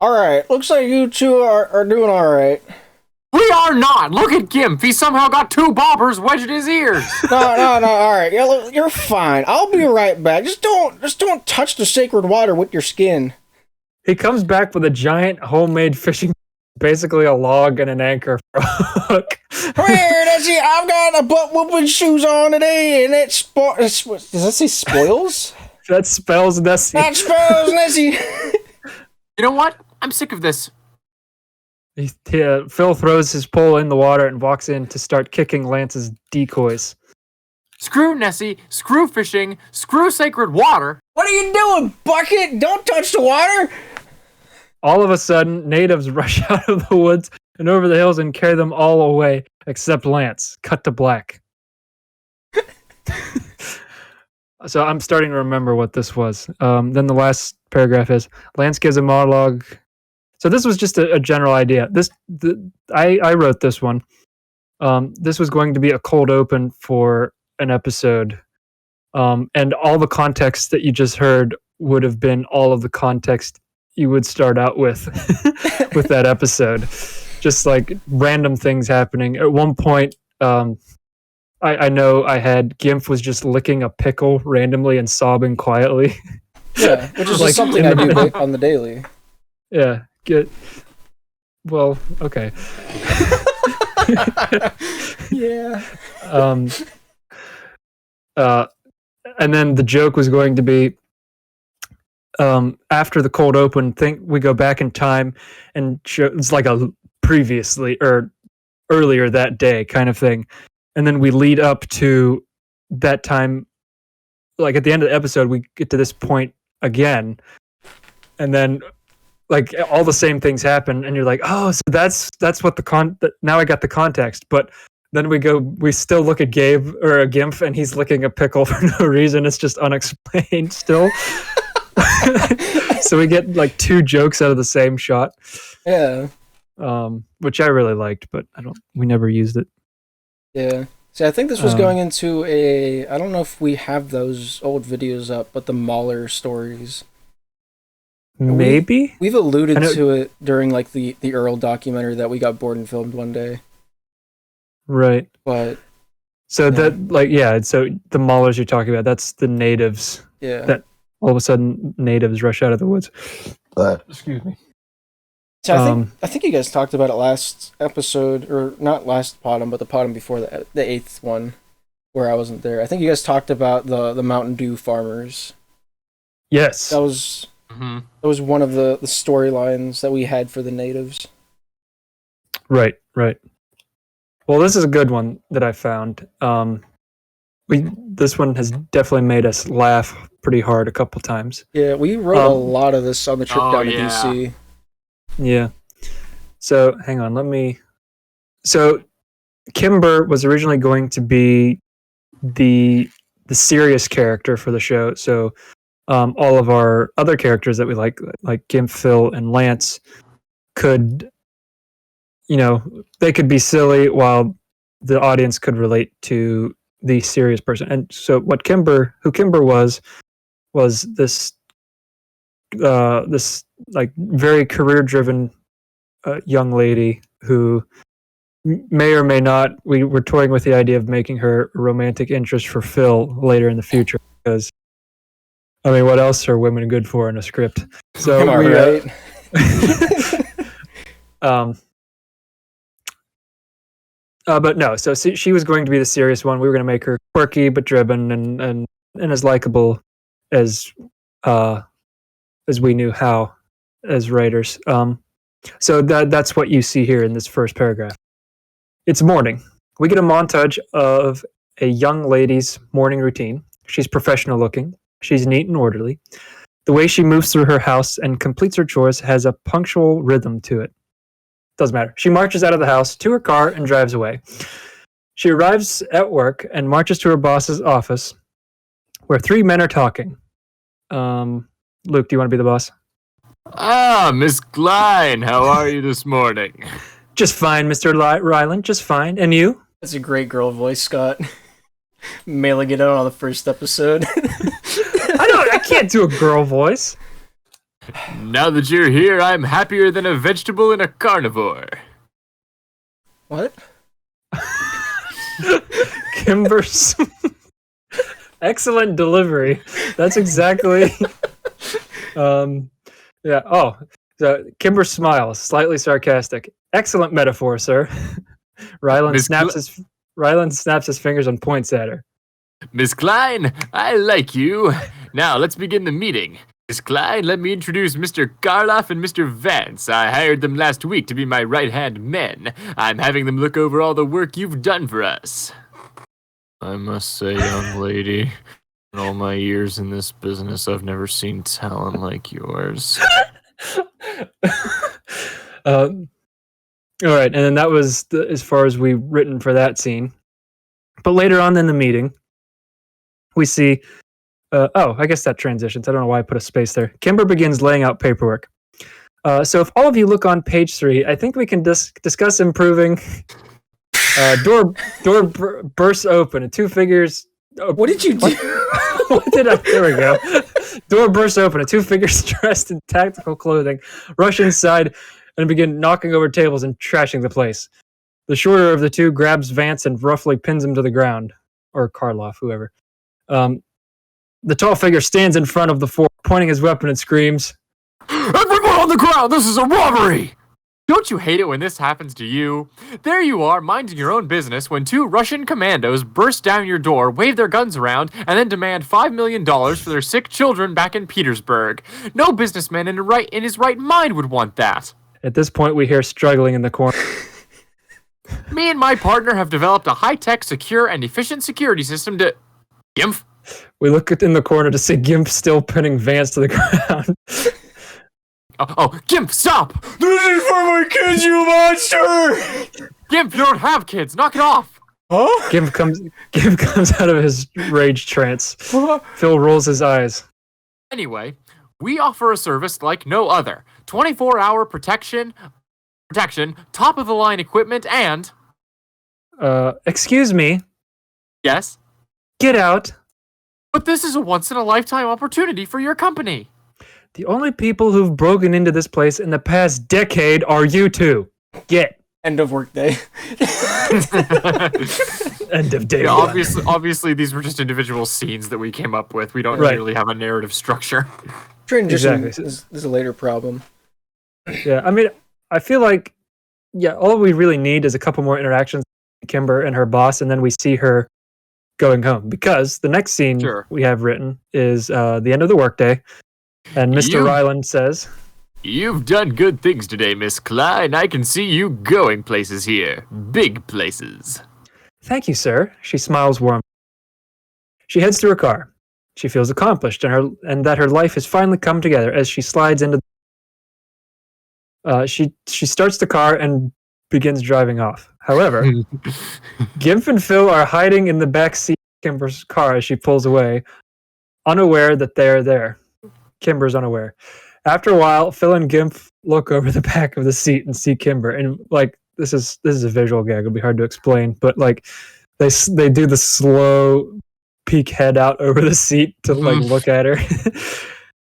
Speaker 4: Alright, looks like you two are doing alright.
Speaker 3: We are not! Look at Gimp! He somehow got 2 bobbers wedged in his ears!
Speaker 4: No, alright. You're fine. I'll be right back. Just don't touch the sacred water with your skin.
Speaker 2: He comes back with a giant homemade fishing, basically a log and an anchor for a hook.
Speaker 4: Come here, Nessie. I've got a butt whooping shoes on today, and does that say spoils?
Speaker 2: That spells Nessie.
Speaker 4: That spells Nessie.
Speaker 3: You know what? I'm sick of this.
Speaker 2: Phil throws his pole in the water and walks in to start kicking Lance's decoys.
Speaker 3: Screw Nessie, screw fishing, screw sacred water.
Speaker 4: What are you doing, Bucket? Don't touch the water.
Speaker 2: All of a sudden, natives rush out of the woods and over the hills and carry them all away, except Lance. Cut to black. So I'm starting to remember what this was. Then the last paragraph is, Lance gives a monologue. So this was just a general idea. I wrote this one. This was going to be a cold open for an episode. And all the context that you just heard would have been all of the context you would start out with with that episode. Just like random things happening. At one point, I know I had Gimp was just licking a pickle randomly and sobbing quietly.
Speaker 4: Yeah, which is like something I do on the daily.
Speaker 2: Yeah. Well, okay.
Speaker 4: Yeah.
Speaker 2: And then the joke was going to be, after the cold open, we go back in time and it's like a previously or earlier that day kind of thing. And then we lead up to that time, like at the end of the episode, we get to this point again. And then like all the same things happen and you're like, oh, so that's what now I got the context. But then we still look at Gabe or a Gimp and he's licking a pickle for no reason. It's just unexplained still. So we get like 2 jokes out of the same shot.
Speaker 4: Yeah.
Speaker 2: which I really liked, but we never used it.
Speaker 4: Yeah. See, I think this was going into I don't know if we have those old videos up, but the Mahler stories.
Speaker 2: Maybe?
Speaker 4: We've alluded to it during like the Earl documentary that we got bored and filmed one day.
Speaker 2: Right.
Speaker 4: But
Speaker 2: so so the Maulers you're talking about, that's the natives.
Speaker 4: Yeah.
Speaker 2: That all of a sudden natives rush out of the woods. Excuse me.
Speaker 4: So I think you guys talked about it last episode, or not last PoDUMB, but the PoDUMB before the 8th one, where I wasn't there. I think you guys talked about the Mountain Dew farmers.
Speaker 2: Yes.
Speaker 4: That was one of the storylines that we had for the natives.
Speaker 2: Right. Well, this is a good one that I found. This one has definitely made us laugh pretty hard a couple times.
Speaker 4: Yeah, we wrote a lot of this on the trip down to DC.
Speaker 2: Yeah. So hang on, So Kimber was originally going to be the serious character for the show. So all of our other characters that we like Gimp, Phil, and Lance, could, they could be silly while the audience could relate to the serious person. And so who Kimber was this like very career-driven young lady who may or may not. We were toying with the idea of making her a romantic interest for Phil later in the future, because I mean, what else are women good for in a script? So
Speaker 4: Am I right?
Speaker 2: But no. So she was going to be the serious one. We were going to make her quirky but driven and as likable as we knew how as writers. So that's what you see here in this first paragraph. It's morning. We get a montage of a young lady's morning routine. She's professional looking. She's neat and orderly. The way she moves through her house and completes her chores has a punctual rhythm to it. Doesn't matter. She marches out of the house to her car and drives away. She arrives at work and marches to her boss's office, where 3 men are talking. Luke, do you want to be the boss?
Speaker 3: Miss Klein, how are you this morning?
Speaker 2: Just fine, Mr. Ryland, just fine. And you?
Speaker 4: That's a great girl voice, Scott. Mailing it out on the first episode.
Speaker 2: I can't do a girl voice.
Speaker 3: Now that you're here, I'm happier than a vegetable in a carnivore.
Speaker 4: What?
Speaker 2: Kimber's excellent delivery. That's exactly. Yeah. Oh, so Kimber smiles, slightly sarcastic. Excellent metaphor, sir. Ryland snaps his fingers and points at her.
Speaker 3: Miss Klein, I like you. Now let's begin the meeting. Miss Klein, let me introduce Mr. Garloff and Mr. Vance. I hired them last week to be my right-hand men. I'm having them look over all the work you've done for us. I must say, young lady, in all my years in this business, I've never seen talent like yours.
Speaker 2: All right, and then that was as far as we written for that scene. But later on in the meeting, we see... I guess that transitions. I don't know why I put a space there. Kimber begins laying out paperwork. So if all of you look on page 3, I think we can discuss improving. Door bursts open and 2 figures...
Speaker 4: What did you do?
Speaker 2: What did I... There we go. Door bursts open and 2 figures dressed in tactical clothing rush inside and begin knocking over tables and trashing the place. The shorter of the 2 grabs Vance and roughly pins him to the ground. Or Karloff, whoever. The tall figure stands in front of the 4, pointing his weapon and screams,
Speaker 3: Everyone on the ground! This is a robbery! Don't you hate it when this happens to you? There you are, minding your own business, when 2 Russian commandos burst down your door, wave their guns around, and then demand $5 million for their sick children back in Petersburg. No businessman in his right mind would want that.
Speaker 2: At this point, we hear struggling in the corner.
Speaker 3: Me and my partner have developed a high-tech, secure, and efficient security system to... Gimp?
Speaker 2: We look in the corner to see Gimp still pinning Vance to the ground.
Speaker 3: Gimp, stop!
Speaker 4: This is for my kids, you monster!
Speaker 3: Gimp, you don't have kids. Knock it off.
Speaker 4: Huh?
Speaker 2: Gimp comes out of his rage trance. Phil rolls his eyes.
Speaker 3: Anyway, we offer a service like no other. 24-hour protection protection, top of the line equipment, and
Speaker 2: Excuse me.
Speaker 3: yes,
Speaker 2: Get out.
Speaker 3: but this is a once in a lifetime opportunity for your company.
Speaker 2: The only people who've broken into this place in the past decade are you two. Get.
Speaker 4: End of workday.
Speaker 2: End of day
Speaker 3: Yeah,
Speaker 2: one.
Speaker 3: obviously, these were just individual scenes that we came up with. We don't
Speaker 2: Right.
Speaker 3: really have a narrative structure.
Speaker 4: Transition
Speaker 2: Exactly.
Speaker 4: is a later problem.
Speaker 2: Yeah, I mean, I feel like, yeah, all we really need is a couple more interactions with Kimber and her boss, and then we see her going home. Because the next scene
Speaker 3: Sure.
Speaker 2: we have written is the end of the workday, and Mr.
Speaker 3: You-
Speaker 2: Ryland says,
Speaker 3: You've done good things today, Miss Klein. I can see you going places here. Big places.
Speaker 2: "Thank you, sir." She smiles warmly. She heads to her car. She feels accomplished and that her life has finally come together as she slides into. She starts the car and begins driving off. However, Gimp and Phil are hiding in the back seat of Kimber's car as she pulls away, unaware that they're there. Kimber's unaware. After a while, Phil and Gimp look over the back of the seat and see Kimber, and like this is a visual gag. It'll be hard to explain, but like they do the slow peek head out over the seat to like look at her.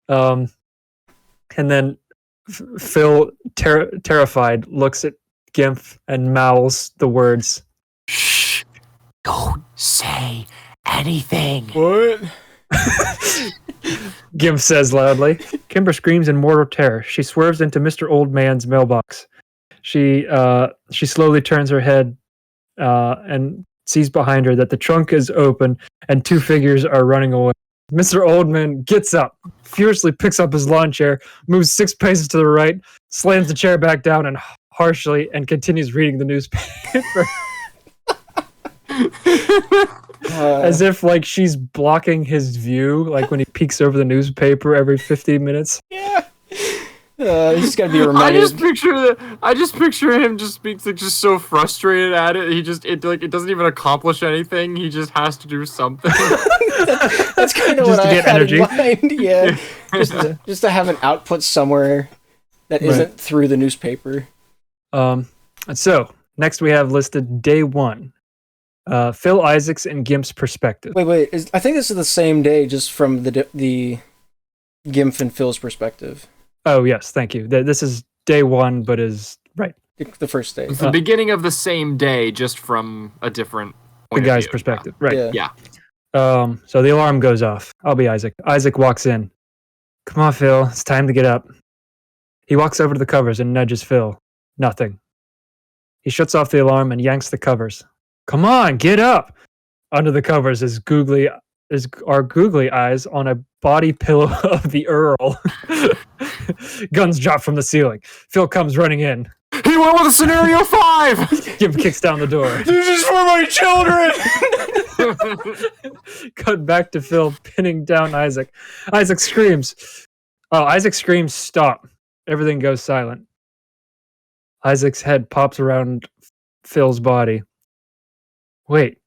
Speaker 2: And then Phil, terrified, looks at Gimp and mouths the words,
Speaker 3: Shh. Don't say anything.
Speaker 4: What?
Speaker 2: Gimp says loudly. Kimber screams in mortal terror. She swerves into Mr. Old Man's mailbox. She slowly turns her head and sees behind her that the trunk is open and two figures are running away. Mr. Oldman gets up, furiously picks up his lawn chair, moves 6 paces to the right, slams the chair back down and harshly, and continues reading the newspaper. As if like she's blocking his view, like when he peeks over the newspaper every 15 minutes.
Speaker 4: Yeah. He's got to be
Speaker 3: I
Speaker 4: reminded.
Speaker 3: just picture him just being like, just so frustrated at it. It doesn't even accomplish anything. He just has to do something.
Speaker 4: That's kind of
Speaker 2: Just
Speaker 4: what
Speaker 2: to
Speaker 4: I
Speaker 2: get
Speaker 4: had
Speaker 2: energy.
Speaker 4: in mind. Yeah. Just to have an output somewhere that
Speaker 2: Right.
Speaker 4: isn't through the newspaper.
Speaker 2: So next we have listed day 1. Phil Isaacs and Gimp's perspective.
Speaker 4: Wait. I think this is the same day, just from the Gimp and Phil's perspective.
Speaker 2: Oh yes, thank you. This is day 1, but is right.
Speaker 4: The first day.
Speaker 3: It's the beginning of the same day, just from a different
Speaker 2: The
Speaker 3: point of
Speaker 2: guy's
Speaker 3: view.
Speaker 2: perspective. Right.
Speaker 4: Yeah.
Speaker 3: Yeah.
Speaker 2: So the alarm goes off. I'll be Isaac. Isaac walks in. "Come on, Phil. It's time to get up." He walks over to the covers and nudges Phil. Nothing. He shuts off the alarm and yanks the covers. "Come on, get up!" Under the covers are googly eyes on a body pillow of the Earl. Guns drop from the ceiling. Phil comes running in.
Speaker 3: He went with a scenario 5.
Speaker 2: Gimp kicks down the door.
Speaker 4: This is for my children.
Speaker 2: Cut back to Phil pinning down Isaac. Isaac screams. Isaac screams, "Stop." Everything goes silent. Isaac's head pops around Phil's body. "Wait,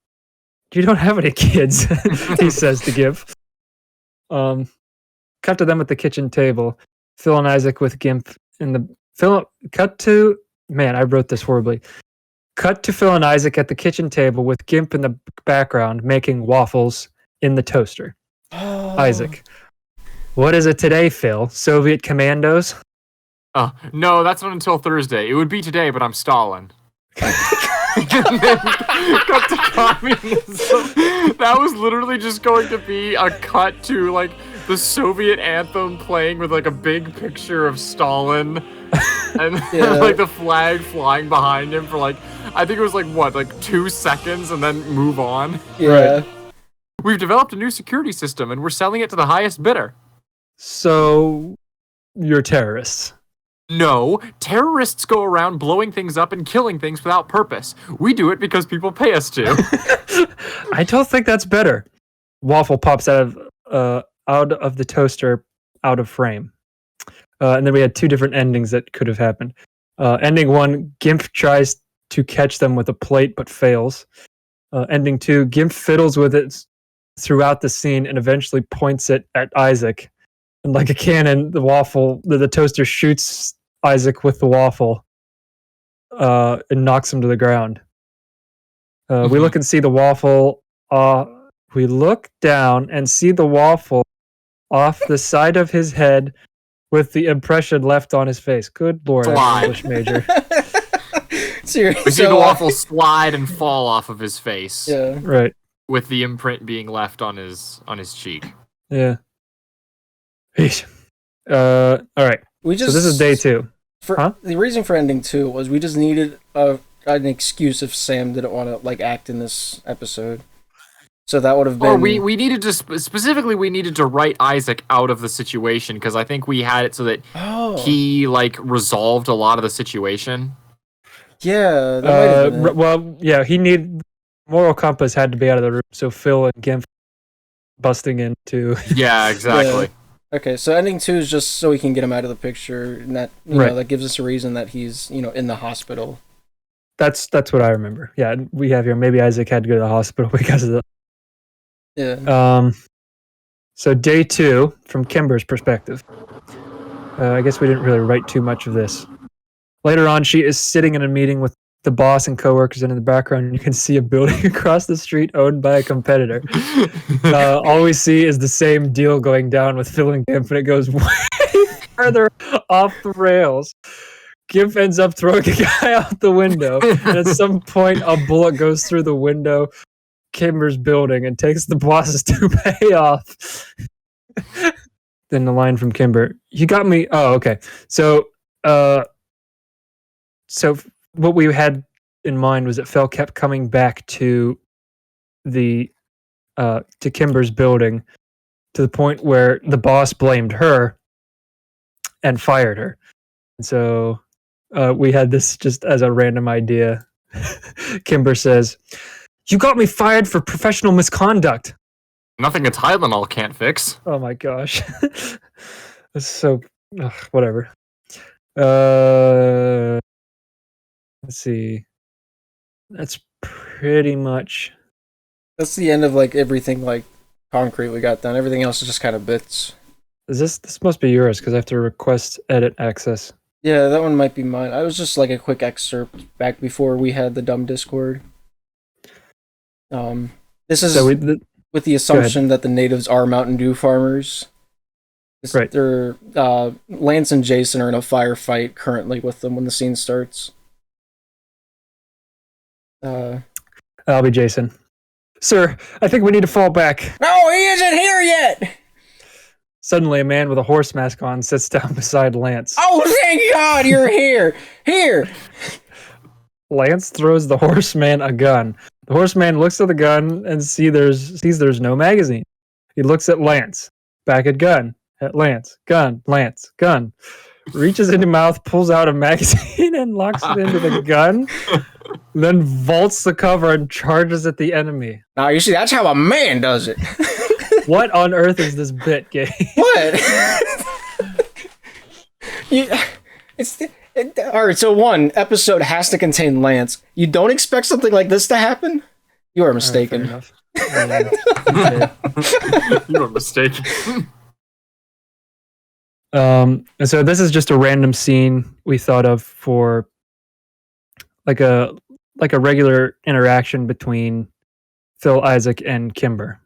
Speaker 2: you don't have any kids," he says to Gimp. Cut to them at the kitchen table. Phil and Isaac with Gimp in the... I wrote this horribly. Cut to Phil and Isaac at the kitchen table with Gimp in the background making waffles in the toaster. Isaac. "What is it today, Phil? Soviet commandos?"
Speaker 3: Oh, no, that's not until Thursday. It would be today, but I'm Stalin. Cut to communism. That was literally just going to be a cut to like the Soviet anthem playing with like a big picture of Stalin and like the flag flying behind him for like, I think it was like 2 seconds and then move on.
Speaker 4: Yeah.
Speaker 3: We've developed a new security system and we're selling it to the highest bidder.
Speaker 2: So, you're terrorists.
Speaker 3: No, terrorists go around blowing things up and killing things without purpose. We do it because people pay us to.
Speaker 2: I don't think that's better. Waffle pops out of the toaster, out of frame. And then we had 2 different endings that could have happened. Ending 1, Gimp tries to catch them with a plate but fails. Ending 2, Gimp fiddles with it throughout the scene and eventually points it at Isaac. And like a cannon, the toaster shoots Isaac with the waffle. and knocks him to the ground. We
Speaker 3: Mhm.
Speaker 2: look and see the waffle. We look down and see the waffle off the side of his head with the impression left on his face. Good lord, I'm an
Speaker 3: Slide.
Speaker 2: English major.
Speaker 4: Seriously,
Speaker 3: We see the waffle slide and fall off of his face,
Speaker 4: Yeah.
Speaker 2: Right.
Speaker 3: with the imprint being left on his cheek.
Speaker 2: Yeah. Yeesh. All right.
Speaker 4: We
Speaker 2: So
Speaker 4: just
Speaker 2: this is day 2. Huh?
Speaker 4: The reason for ending 2 was we just needed an excuse if Sam didn't want to like act in this episode. So that would have been.
Speaker 3: Or we needed to specifically we needed to write Isaac out of the situation because I think we had it so that he like resolved a lot of the situation.
Speaker 4: Yeah. That might have been it.
Speaker 2: Well, yeah, moral compass had to be out of the room, so Phil and Gimp busting into.
Speaker 3: Yeah, exactly.
Speaker 4: Okay, so ending 2 is just so we can get him out of the picture, and that
Speaker 2: Right.
Speaker 4: that gives us a reason that he's in the hospital.
Speaker 2: That's what I remember. Yeah, we have here. Maybe Isaac had to go to the hospital because of the.
Speaker 4: Yeah.
Speaker 2: So day 2 from Kimber's perspective. I guess we didn't really write too much of this. Later on, she is sitting in a meeting with the boss and coworkers, and in the background, you can see a building across the street owned by a competitor. All we see is the same deal going down with Phil and Gimp, and it goes way further off the rails. Gimp ends up throwing a guy out the window, and at some point, a bullet goes through the window Kimber's building and takes the boss's toupee off. Then the line from Kimber, "You got me." Oh, okay. So what we had in mind was that Phil kept coming back to the to Kimber's building to the point where the boss blamed her and fired her. And so we had this just as a random idea. Kimber says, "You got me fired for professional misconduct."
Speaker 3: Nothing a Tylenol can't fix.
Speaker 2: Oh my gosh. So whatever. Let's see. That's pretty much.
Speaker 4: That's the end of like everything like concrete we got done. Everything else is just kind of bits.
Speaker 2: Is this must be yours because I have to request edit access.
Speaker 4: Yeah, that one might be mine. I was just like a quick excerpt back before we had the dumb Discord. This is
Speaker 2: So
Speaker 4: with the assumption that the natives are Mountain Dew farmers.
Speaker 2: Right.
Speaker 4: They're Lance and Jason are in a firefight currently with them when the scene starts.
Speaker 2: I'll be Jason. Sir, I think we need to fall back.
Speaker 4: No, he isn't here yet!
Speaker 2: Suddenly, a man with a horse mask on sits down beside Lance.
Speaker 4: Oh, thank God you're here! Here!
Speaker 2: Lance throws the horseman a gun. The horseman looks at the gun and sees there's no magazine. He looks at Lance. Back at gun. At Lance. Gun. Lance. Gun. Reaches into mouth, pulls out a magazine and locks it into the gun. Then vaults the cover and charges at the enemy.
Speaker 4: Now, you see, that's how a man does it.
Speaker 2: What on earth is this bit, Gabe?
Speaker 4: What? Alright, so one episode has to contain Lance. You don't expect something like this to happen? You are mistaken.
Speaker 2: Fair enough.
Speaker 3: You are mistaken.
Speaker 2: And so this is just a random scene we thought of for like a regular interaction between Phil, Isaac, and Kimber.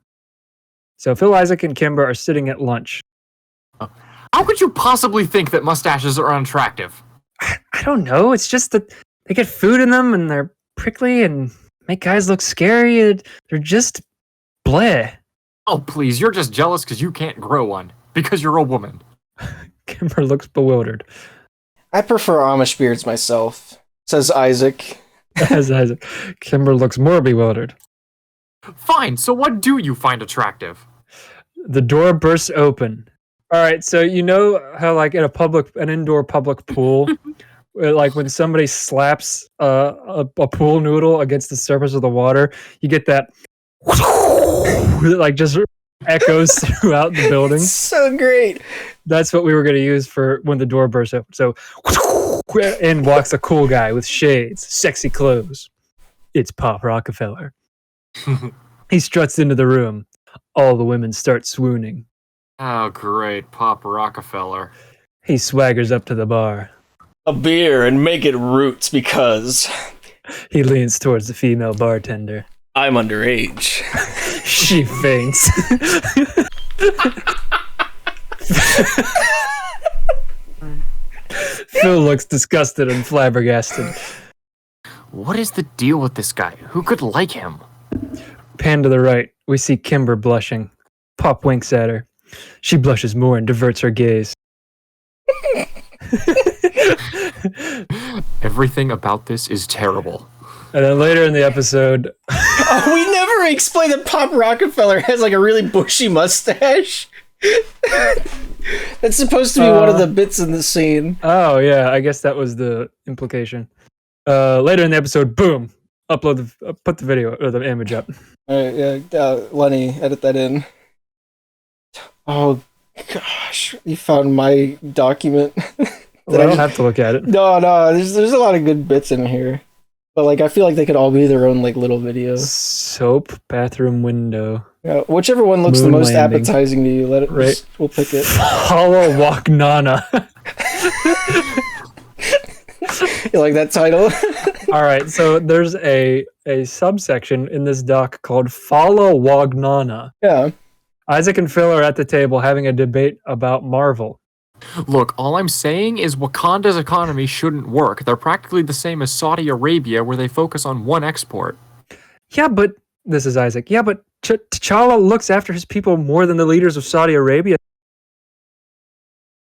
Speaker 2: So Phil, Isaac, and Kimber are sitting at lunch.
Speaker 3: How could you possibly think that mustaches are unattractive?
Speaker 2: I don't know. It's just that they get food in them and they're prickly and make guys look scary. They're just bleh.
Speaker 3: Oh, please, you're just jealous because you can't grow one. Because you're a woman.
Speaker 2: Kimber looks bewildered.
Speaker 4: I prefer Amish beards myself, says Isaac.
Speaker 2: As Isaac, Kimber looks more bewildered.
Speaker 3: Fine, so what do you find attractive?
Speaker 2: The door bursts open. All right, so you know how like in an indoor public pool, like when somebody slaps a pool noodle against the surface of the water, you get that like just echoes throughout the building.
Speaker 4: It's so great.
Speaker 2: That's what we were going to use for when the door bursts open. So in walks a cool guy with shades, sexy clothes. It's Pop Rockefeller. He struts into the room. All the women start swooning.
Speaker 3: Oh, great. Pop Rockefeller.
Speaker 2: He swaggers up to the bar.
Speaker 4: a beer and make it roots because
Speaker 2: He leans towards the female bartender.
Speaker 4: I'm underage.
Speaker 2: She faints. Phil looks disgusted and flabbergasted.
Speaker 3: What is the deal with this guy? Who could like him?
Speaker 2: Pan to the right, we see Kimber blushing. Pop winks at her. She blushes more and diverts her gaze.
Speaker 3: Everything about this is terrible.
Speaker 2: And then later in the episode,
Speaker 4: Oh, we never explained that Pop Rockefeller has like a really bushy mustache. That's supposed to be one of the bits in the scene.
Speaker 2: oh yeah, I guess that was the implication. Later in the episode, boom, put the video or the image up.
Speaker 4: All right, yeah, Lenny, edit that in. Oh gosh, you found my document.
Speaker 2: Well, I don't have to look at it.
Speaker 4: No, there's a lot of good bits in here, but like I feel like they could all be their own like little videos.
Speaker 2: Soap, bathroom window.
Speaker 4: Yeah, whichever one looks
Speaker 2: Moon
Speaker 4: the most
Speaker 2: landing.
Speaker 4: appetizing to you, let it.
Speaker 2: Right.
Speaker 4: We'll pick it.
Speaker 2: Hollow Wagnana.
Speaker 4: You like that title?
Speaker 2: All right, so there's a subsection in this doc called Follow Wagnana.
Speaker 4: Yeah.
Speaker 2: Isaac and Phil are at the table having a debate about Marvel.
Speaker 3: Look, all I'm saying is Wakanda's economy shouldn't work. They're practically the same as Saudi Arabia, where they focus on one export.
Speaker 2: Yeah, but this is Isaac. Yeah, but T'Challa looks after his people more than the leaders of Saudi Arabia.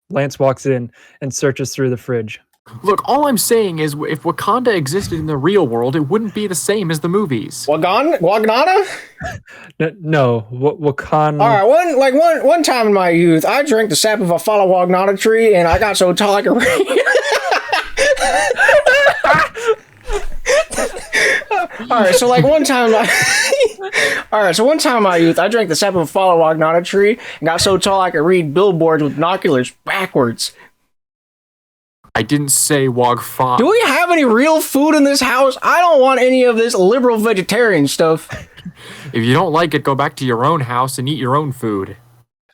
Speaker 2: Lance walks in and searches through the fridge.
Speaker 3: Look, all I'm saying is if Wakanda existed in the real world, it wouldn't be the same as the movies.
Speaker 4: Wagnana?
Speaker 2: No, Wakanda.
Speaker 4: All right, one time in my youth, I drank the sap of a Follow Wagnana tree, and I got so tall I could read. All right, so like one time, one time in my youth, I drank the sap of a Follow Wagnana tree and got so tall I could read billboards with binoculars backwards.
Speaker 3: I didn't say Wagfa.
Speaker 4: Do we have any real food in this house? I don't want any of this liberal vegetarian stuff.
Speaker 3: If you don't like it, go back to your own house and eat your own food.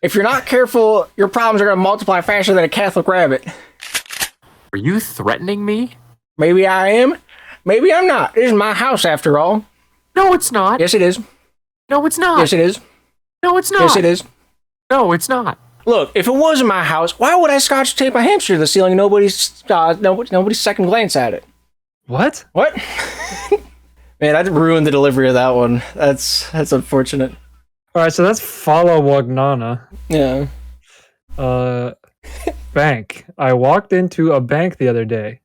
Speaker 4: If you're not careful, your problems are going to multiply faster than a Catholic rabbit.
Speaker 3: Are you threatening me?
Speaker 4: Maybe I am. Maybe I'm not. This is my house after all.
Speaker 3: No, it's not.
Speaker 4: Yes, it is.
Speaker 3: No, it's not.
Speaker 4: Yes, it is.
Speaker 3: No, it's not.
Speaker 4: Yes, it is.
Speaker 3: No, it's not.
Speaker 4: Look, if it wasn't my house, why would I scotch tape a hamster to the ceiling? Nobody's second glance at it.
Speaker 2: What?
Speaker 4: What? Man, I ruined the delivery of that one. That's unfortunate.
Speaker 2: All right, so that's Follow Wagnana.
Speaker 4: Yeah.
Speaker 2: Bank. I walked into a bank the other day.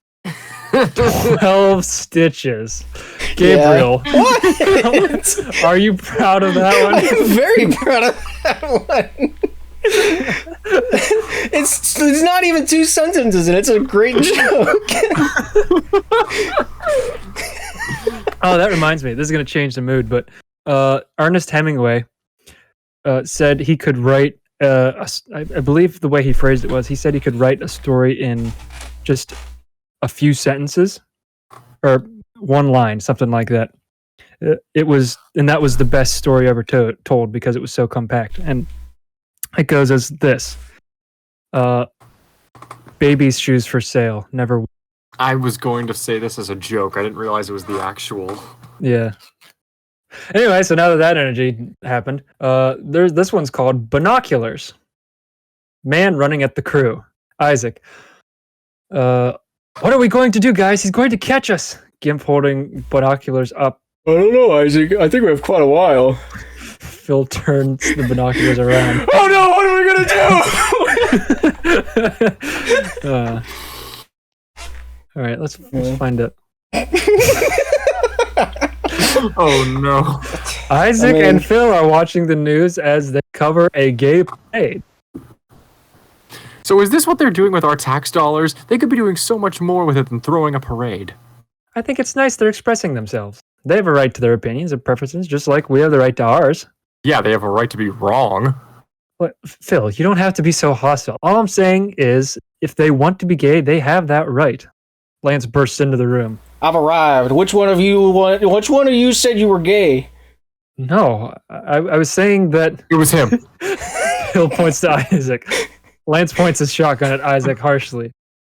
Speaker 2: 12 stitches. Gabriel.
Speaker 4: Yeah. What?
Speaker 2: Are you proud of that one?
Speaker 4: I'm very proud of that one. It's not even 2 sentences and it's a great joke.
Speaker 2: Oh, that reminds me. This is going to change the mood, but Ernest Hemingway said he could write, I believe the way he phrased it was, he said he could write a story in just a few sentences or one line, something like that. That was the best story ever told because it was so compact. And it goes as this. Baby's shoes for sale. Never.
Speaker 3: I was going to say this as a joke. I didn't realize it was the actual.
Speaker 2: Yeah. Anyway, so now that energy happened, there's this one's called Binoculars. Man running at the crew. Isaac. What are we going to do, guys? He's going to catch us. Gimp holding binoculars up.
Speaker 4: I don't know, Isaac. I think we have quite a while.
Speaker 2: Phil turns the binoculars around.
Speaker 4: Oh no, what are we gonna do?
Speaker 2: All right, let's find it.
Speaker 3: Oh no.
Speaker 2: Isaac and Phil are watching the news as they cover a gay parade.
Speaker 3: So is this what they're doing with our tax dollars? They could be doing so much more with it than throwing a parade.
Speaker 2: I think it's nice they're expressing themselves. They have a right to their opinions and preferences, just like we have the right to ours.
Speaker 3: Yeah, they have a right to be wrong.
Speaker 2: But Phil, you don't have to be so hostile. All I'm saying is, if they want to be gay, they have that right. Lance bursts into the room.
Speaker 4: I've arrived. Which one of you said you were gay?
Speaker 2: No, I was saying that...
Speaker 3: It was him.
Speaker 2: Phil points to Isaac. Lance points his shotgun at Isaac harshly.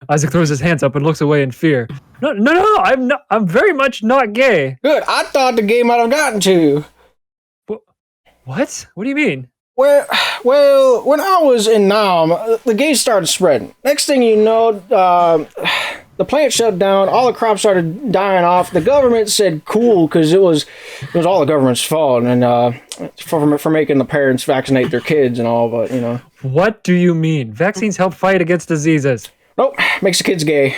Speaker 2: Isaac throws his hands up and looks away in fear. No, I'm very much not gay.
Speaker 4: Good. I thought the game might have gotten to you.
Speaker 2: What? What do you mean?
Speaker 4: Well, when I was in Nam, the gays started spreading. Next thing you know, the plant shut down. All the crops started dying off. The government said cool because it was all the government's fault and for making the parents vaccinate their kids and all. But you know,
Speaker 2: what do you mean? Vaccines help fight against diseases.
Speaker 4: Nope, makes the kids gay.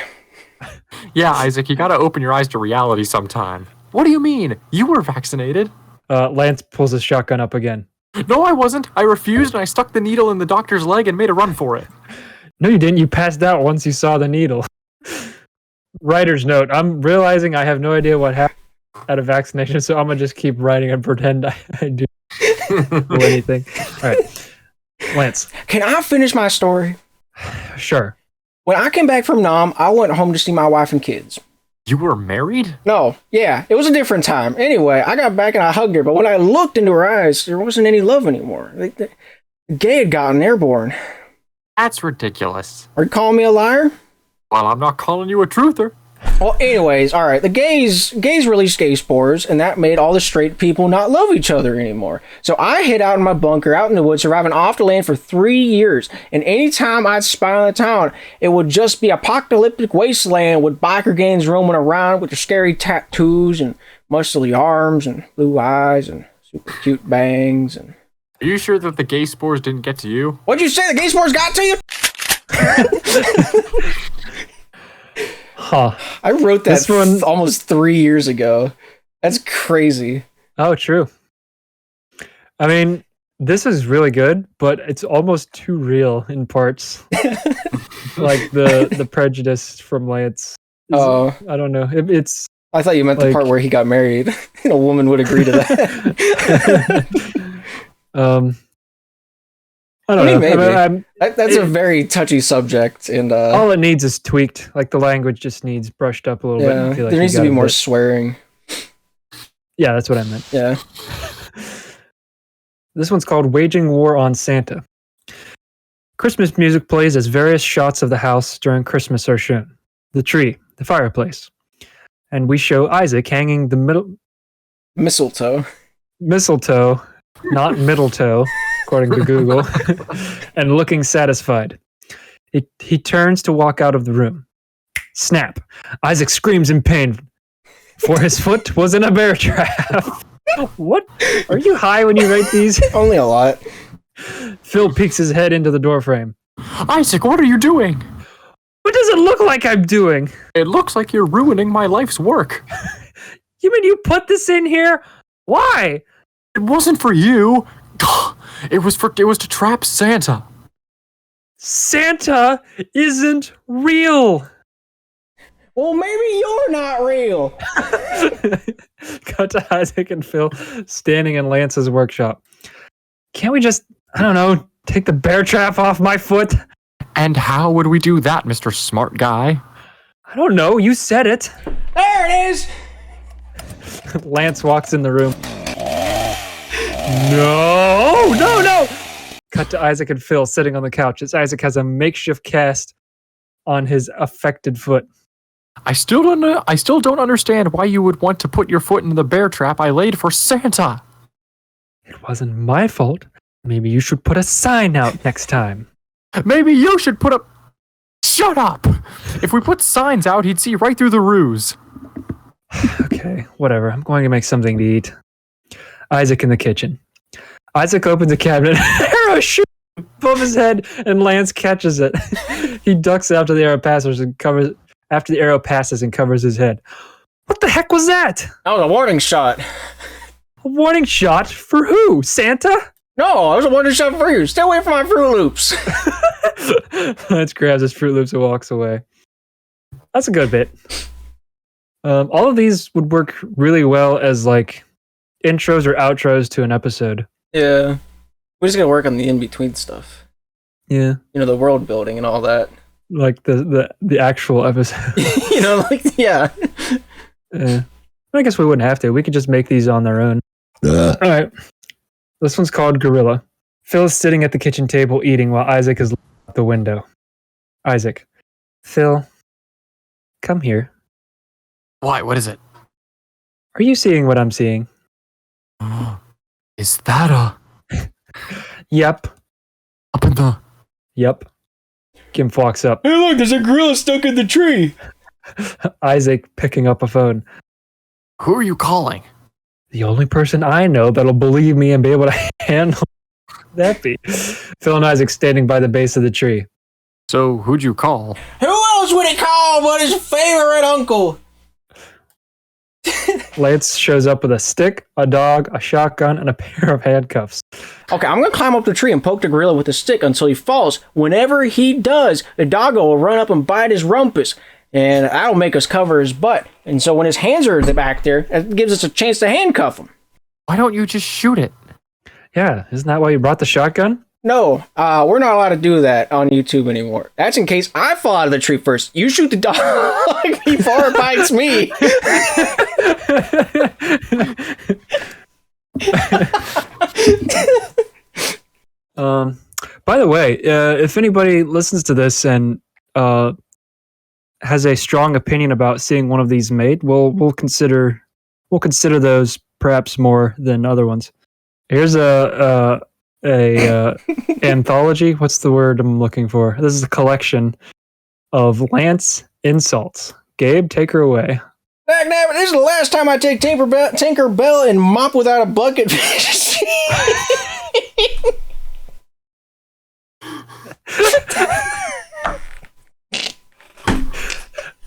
Speaker 3: Yeah, Isaac, you gotta open your eyes to reality sometime. What do you mean? You were vaccinated.
Speaker 2: Lance pulls his shotgun up again.
Speaker 3: No, I wasn't. I refused and I stuck the needle in the doctor's leg and made a run for it.
Speaker 2: No, you didn't. You passed out once you saw the needle. Writer's note. I'm realizing I have no idea what happened at a vaccination, so I'm going to just keep writing and pretend I do anything. All right. Lance.
Speaker 4: Can I finish my story?
Speaker 2: Sure.
Speaker 4: When I came back from Nam, I went home to see my wife and kids.
Speaker 3: You were married?
Speaker 4: No, yeah, it was a different time. Anyway, I got back and I hugged her, but when I looked into her eyes, there wasn't any love anymore. The gay had gotten airborne.
Speaker 3: That's ridiculous.
Speaker 4: Are you calling me a liar?
Speaker 3: Well, I'm not calling you a truther.
Speaker 4: Well, anyways, all right. The gays released gay spores, and that made all the straight people not love each other anymore. So I hid out in my bunker out in the woods, surviving off the land for 3 years. And anytime I'd spy on the town, it would just be apocalyptic wasteland with biker gangs roaming around with their scary tattoos and muscly arms and blue eyes and super cute bangs. And
Speaker 3: Are you sure that the gay spores didn't get to you?
Speaker 4: what'd you say? The gay spores got to you?
Speaker 2: Huh.
Speaker 4: I wrote that almost 3 years ago. That's crazy.
Speaker 2: Oh, true. I mean, this is really good, but it's almost too real in parts. Like the prejudice from Lance.
Speaker 4: Oh.
Speaker 2: I don't know. It's.
Speaker 4: I thought you meant the part where he got married. A woman would agree to that.
Speaker 2: I don't know.
Speaker 4: Maybe. That's a very touchy subject, and
Speaker 2: all it needs is tweaked. Like the language just needs brushed up a little bit. I feel like
Speaker 4: there needs to be more swearing.
Speaker 2: Yeah, that's what I meant.
Speaker 4: Yeah.
Speaker 2: This one's called Waging War on Santa. Christmas music plays as various shots of the house during Christmas are shown. The tree, the fireplace. And we show Isaac hanging the
Speaker 4: mistletoe,
Speaker 2: not middle toe, according to Google, and looking satisfied. He turns to walk out of the room. Snap. Isaac screams in pain, for his foot was in a bear trap. What? Are you high when you write these?
Speaker 4: Only a lot.
Speaker 2: Phil peeks his head into the doorframe.
Speaker 3: Isaac, what are you doing?
Speaker 2: What does it look like I'm doing?
Speaker 3: It looks like you're ruining my life's work.
Speaker 2: You mean you put this in here? Why?
Speaker 3: It wasn't for you. It was to trap Santa.
Speaker 2: Santa isn't real.
Speaker 4: Well, maybe you're not real.
Speaker 2: Cut to Isaac and Phil standing in Lance's workshop. Can't we just, I don't know, take the bear trap off my foot?
Speaker 3: And how would we do that, Mr. Smart Guy?
Speaker 2: I don't know, you said it.
Speaker 4: There it is.
Speaker 2: Lance walks in the room. No! Cut to Isaac and Phil sitting on the couch as Isaac has a makeshift cast on his affected foot.
Speaker 3: I still don't understand why you would want to put your foot in the bear trap I laid for Santa.
Speaker 2: It wasn't my fault. Maybe you should put a sign out next time.
Speaker 3: Maybe you should put a... Shut up! If we put signs out, he'd see right through the ruse.
Speaker 2: Okay, whatever. I'm going to make something to eat. Isaac in the kitchen. Isaac opens a cabinet. Arrow shoots above his head, and Lance catches it. He ducks after the arrow passes and covers his head. What the heck was that?
Speaker 4: That was a warning shot.
Speaker 2: A warning shot for who? Santa?
Speaker 4: No, it was a warning shot for you. Stay away from my Fruit Loops.
Speaker 2: Lance grabs his Fruit Loops and walks away. That's a good bit. All of these would work really well as like intros or outros to an episode.
Speaker 4: Yeah. We're just gonna work on the in-between stuff.
Speaker 2: Yeah.
Speaker 4: You know, the world building and all that.
Speaker 2: Like the actual episode.
Speaker 4: You know, like, yeah.
Speaker 2: I guess we wouldn't have to. We could just make these on their own. All right. This one's called Gorilla. Phil is sitting at the kitchen table eating while Isaac is looking out the window. Isaac. Phil, come here.
Speaker 3: Why? What is it?
Speaker 2: Are you seeing what I'm seeing?
Speaker 3: Is that a
Speaker 2: Yep.
Speaker 3: up in the?
Speaker 2: Yep. Kim walks up.
Speaker 1: Hey, look, there's a gorilla stuck in the tree.
Speaker 2: Isaac picking up a phone.
Speaker 3: Who are you calling?
Speaker 2: The only person I know that'll believe me and be able to handle that be. Phil and Isaac standing by the base of the tree.
Speaker 3: So who'd you call?
Speaker 4: Who else would he call but his favorite uncle?
Speaker 2: Lance shows up with a stick, a dog, a shotgun, and a pair of handcuffs.
Speaker 4: Okay, I'm gonna climb up the tree and poke the gorilla with a stick until he falls. Whenever he does, the doggo will run up and bite his rumpus, and that'll make us cover his butt. And so when his hands are back there, that gives us a chance to handcuff him.
Speaker 3: Why don't you just shoot it?
Speaker 2: Yeah, isn't that why you brought the shotgun?
Speaker 4: No, we're not allowed to do that on YouTube anymore. That's in case I fall out of the tree first. You shoot the dog before it bites me.
Speaker 2: By the way, if anybody listens to this and has a strong opinion about seeing one of these made, we'll consider those perhaps more than other ones. Here's a anthology. What's the word I'm looking for? This is a collection of Lance insults. Gabe, take her away.
Speaker 4: Heck, this is the last time I take Tinker Bell and mop without a bucket.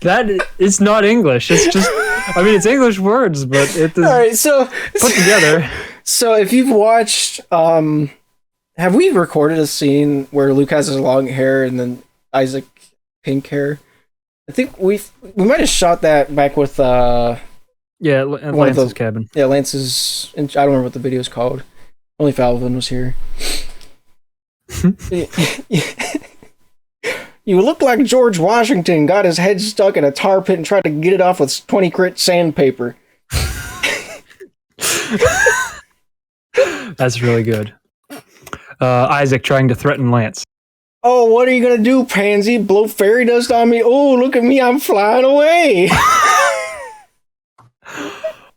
Speaker 2: That is not English. It's just, I mean, it's English words, but it is
Speaker 4: All right, so
Speaker 2: put together.
Speaker 4: So if you've watched, have we recorded a scene where Luke has his long hair and then Isaac pink hair? I think we might have shot that back with
Speaker 2: Yeah, at
Speaker 4: one of
Speaker 2: Lance's
Speaker 4: those-
Speaker 2: cabin.
Speaker 4: yeah, Lance's. I don't remember what the video is called. Only Falvin was here. You look like George Washington got his head stuck in a tar pit and tried to get it off with 20 grit sandpaper.
Speaker 2: That's really good. Isaac trying to threaten Lance.
Speaker 4: Oh, what are you gonna do, pansy? Blow fairy dust on me? Oh, look at me, I'm flying away.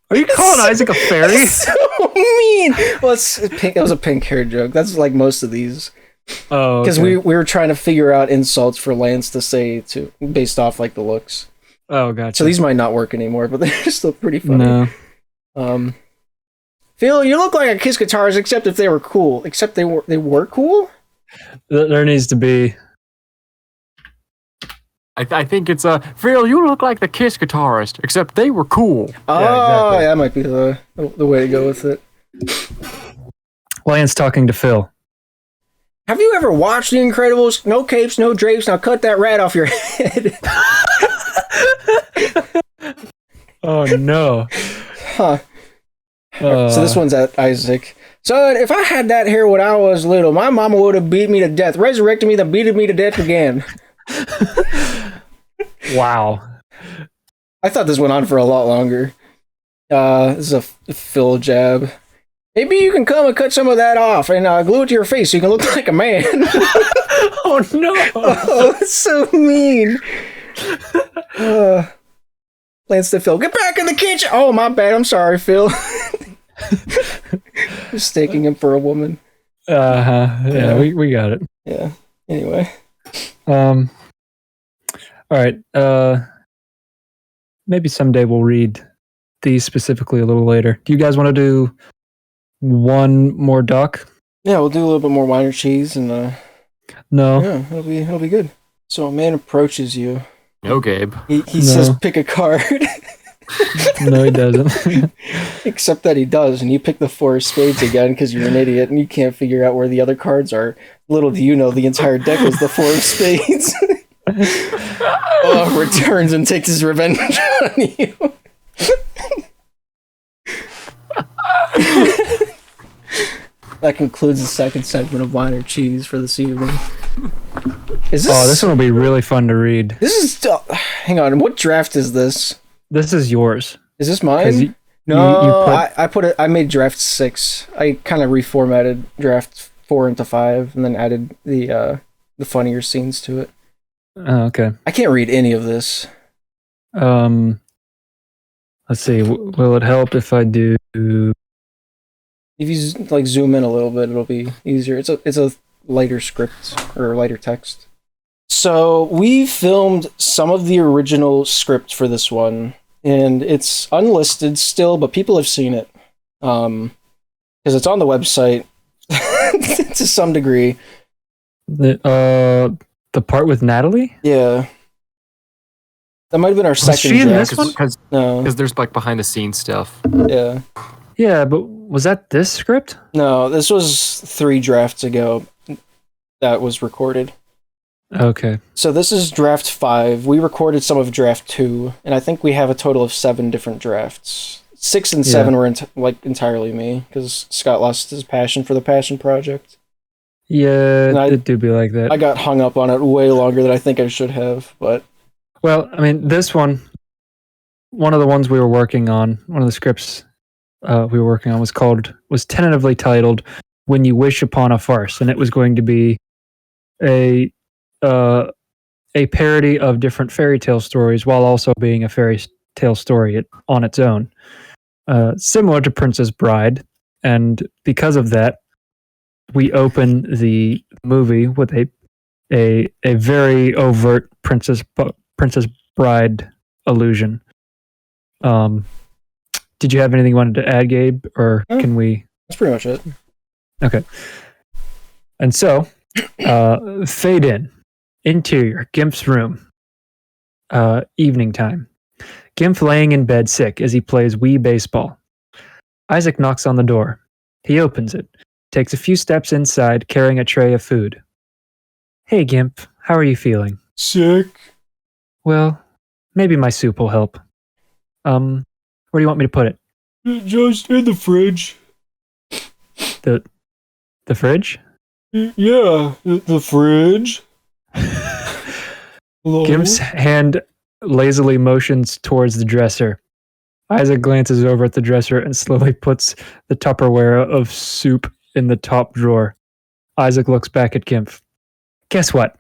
Speaker 2: Are you calling Isaac a fairy?
Speaker 4: So mean. Well, it's pink. It was a pink hair joke. That's like most of these.
Speaker 2: Oh,
Speaker 4: Because
Speaker 2: okay.
Speaker 4: we were trying to figure out insults for Lance to say to based off like the looks.
Speaker 2: Oh, gotcha.
Speaker 4: So these might not work anymore, but they're still pretty funny.
Speaker 2: No.
Speaker 4: Phil, you look like a Kiss guitarist, except if they were cool. Except they were cool?
Speaker 2: There needs to be.
Speaker 3: I think it's Phil, you look like the Kiss guitarist, except they were cool.
Speaker 4: Oh,
Speaker 2: exactly.
Speaker 4: yeah, that might be the way to go with it.
Speaker 2: Lance talking to Phil.
Speaker 4: Have you ever watched The Incredibles? No capes, no drapes. Now cut that rat off your head.
Speaker 2: Oh no.
Speaker 4: Huh. So this one's at Isaac. Son, if I had that hair when I was little, my mama would have beat me to death, resurrected me, then beated me to death again.
Speaker 2: Wow.
Speaker 4: I thought this went on for a lot longer. This is a Phil jab. Maybe you can come and cut some of that off and glue it to your face so you can look like a man.
Speaker 2: Oh no.
Speaker 4: Oh, that's so mean. Lance to Phil, get back in the kitchen. Oh, my bad. I'm sorry, Phil. Mistaking him for a woman.
Speaker 2: Yeah, we got it.
Speaker 4: Yeah. Anyway.
Speaker 2: All right. Maybe someday we'll read these specifically a little later. Do you guys want to do one more doc?
Speaker 4: Yeah, we'll do a little bit more wine or cheese, and
Speaker 2: No.
Speaker 4: yeah, it'll be good. So a man approaches you.
Speaker 3: No, Gabe.
Speaker 4: He
Speaker 2: No.
Speaker 4: says, "Pick a card."
Speaker 2: No, he doesn't.
Speaker 4: Except that he does, and you pick the 4 of spades again because you're an idiot and you can't figure out where the other cards are. Little do you know, the entire deck was the 4 of spades. Returns and takes his revenge on you. That concludes the second segment of Wine or Cheese for this evening. Is this?
Speaker 2: Oh, this one will be really fun to read.
Speaker 4: This is. Hang on. What draft is this?
Speaker 2: This is yours.
Speaker 4: Is this
Speaker 2: 'Cause
Speaker 4: mine?
Speaker 2: you
Speaker 4: No,
Speaker 2: put-
Speaker 4: I made draft 6. I kind of reformatted draft 4 into 5, and then added the funnier scenes to it.
Speaker 2: Oh, okay.
Speaker 4: I can't read any of this.
Speaker 2: Let's see. Will it help if I do?
Speaker 4: If you like zoom in a little bit, it'll be easier. It's a lighter script or lighter text. So we filmed some of the original script for this one, and it's unlisted still, but people have seen it because it's on the website to some degree.
Speaker 2: The part with Natalie?
Speaker 4: Yeah, that might have been our second
Speaker 2: she in
Speaker 4: draft.
Speaker 2: this one?
Speaker 4: No,
Speaker 3: Because there's like behind the scenes stuff.
Speaker 4: yeah.
Speaker 2: Yeah, but was that this script?
Speaker 4: No, this was 3 drafts ago that was recorded.
Speaker 2: Okay.
Speaker 4: So this is draft 5. We recorded some of draft 2, and I think we have a total of 7 different drafts. 6 and 7 were entirely me, because Scott lost his passion for the Passion Project.
Speaker 2: Yeah, it do be like that.
Speaker 4: I got hung up on it way longer than I think I should have, but...
Speaker 2: Well, I mean, this one of the ones we were working on, one of the scripts we were working on was tentatively titled "When You Wish Upon a Farce," and it was going to be a parody of different fairy tale stories while also being a fairy tale story on its own, similar to Princess Bride. And because of that, we open the movie with a very overt Princess Bride allusion. Did you have anything you wanted to add, Gabe, or can we?
Speaker 4: That's pretty much it.
Speaker 2: Okay. And so, fade in. Interior, Gimp's room. Evening time. Gimp laying in bed sick as he plays Wii baseball. Isaac knocks on the door. He opens it, takes a few steps inside carrying a tray of food. Hey Gimp, how are you feeling?
Speaker 4: Sick.
Speaker 2: Well, maybe my soup will help. Where do you want me to put it?
Speaker 4: Just in the fridge.
Speaker 2: The fridge?
Speaker 4: Yeah, the fridge. Hello?
Speaker 2: Gimp's hand lazily motions towards the dresser. Isaac glances over at the dresser and slowly puts the Tupperware of soup in the top drawer. Isaac looks back at Gimp. Guess what?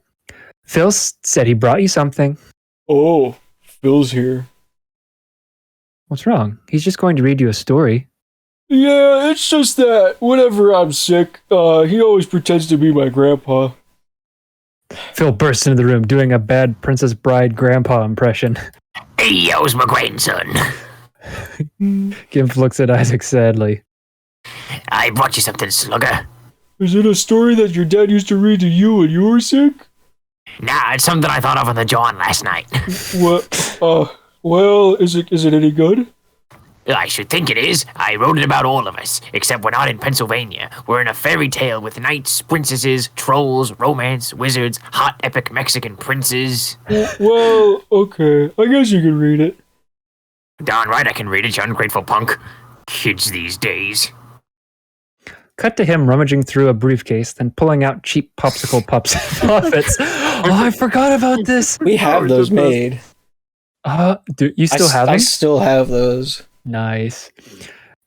Speaker 2: Phil said he brought you something.
Speaker 4: Oh, Phil's here.
Speaker 2: What's wrong? He's just going to read you a story.
Speaker 4: Yeah, it's just that whenever I'm sick, he always pretends to be my grandpa.
Speaker 2: Phil bursts into the room doing a bad Princess Bride grandpa impression.
Speaker 3: Hey, how's my grandson?
Speaker 2: Gimp looks at Isaac sadly.
Speaker 3: I brought you something, slugger.
Speaker 4: Is it a story that your dad used to read to you when you were sick?
Speaker 3: Nah, it's something I thought of on the John last night.
Speaker 4: What? Well, is it any good?
Speaker 3: I should think it is. I wrote it about all of us, except we're not in Pennsylvania. We're in a fairy tale with knights, princesses, trolls, romance, wizards, hot epic Mexican princes.
Speaker 4: Well, okay. I guess you can read it.
Speaker 3: Darn right I can read it, you ungrateful punk. Kids these days.
Speaker 2: Cut to him rummaging through a briefcase, then pulling out cheap popsicle puppets. Oh, I forgot about this.
Speaker 4: We have those made.
Speaker 2: Do you still have them?
Speaker 4: I still have those.
Speaker 2: Nice.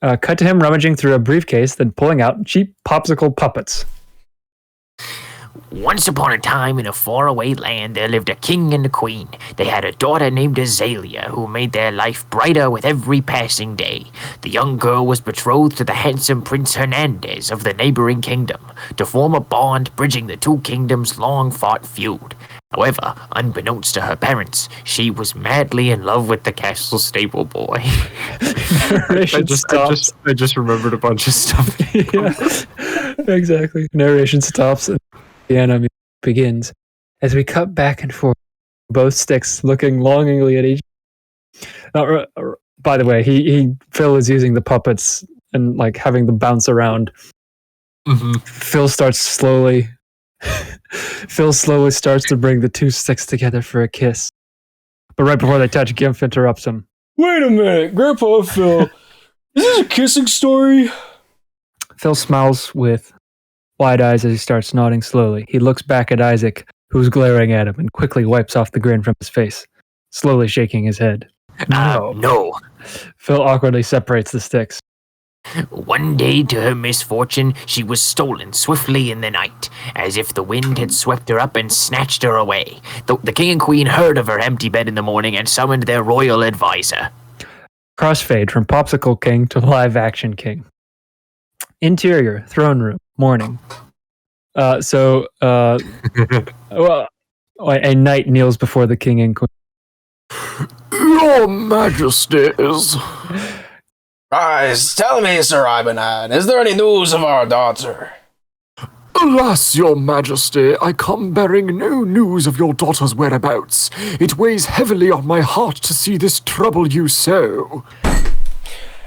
Speaker 2: Cut to him rummaging through a briefcase, then pulling out cheap popsicle puppets.
Speaker 3: Once upon a time in a faraway land there lived a king and a queen. They had a daughter named Azalea who made their life brighter with every passing day. The young girl was betrothed to the handsome Prince Hernandez of the neighboring kingdom to form a bond bridging the two kingdoms' long-fought feud. However, unbeknownst to her parents, she was madly in love with the castle stable boy.
Speaker 2: I
Speaker 3: just remembered a bunch of stuff.
Speaker 2: Yeah, exactly. Narration stops and the anime begins as we cut back and forth, both sticks looking longingly at each. By the way, Phil is using the puppets and like having them bounce around.
Speaker 3: Mm-hmm.
Speaker 2: Phil slowly starts to bring the two sticks together for a kiss. But right before they touch, Gimp interrupts him.
Speaker 4: Wait a minute, Grandpa Phil. Is this a kissing story?
Speaker 2: Phil smiles with wide eyes as he starts nodding slowly. He looks back at Isaac, who's glaring at him, and quickly wipes off the grin from his face, slowly shaking his head.
Speaker 3: No.
Speaker 2: Phil awkwardly separates the sticks.
Speaker 3: One day, to her misfortune, she was stolen swiftly in the night, as if the wind had swept her up and snatched her away. The king and queen heard of her empty bed in the morning and summoned their royal advisor.
Speaker 2: Crossfade from Popsicle King to Live Action King. Interior, throne room, morning. Well, a knight kneels before the king and queen.
Speaker 3: Your Majesties.
Speaker 4: Rise, tell me, Sir Ivanhoe, is there any news of our daughter?
Speaker 3: Alas, your majesty, I come bearing no news of your daughter's whereabouts. It weighs heavily on my heart to see this trouble you so.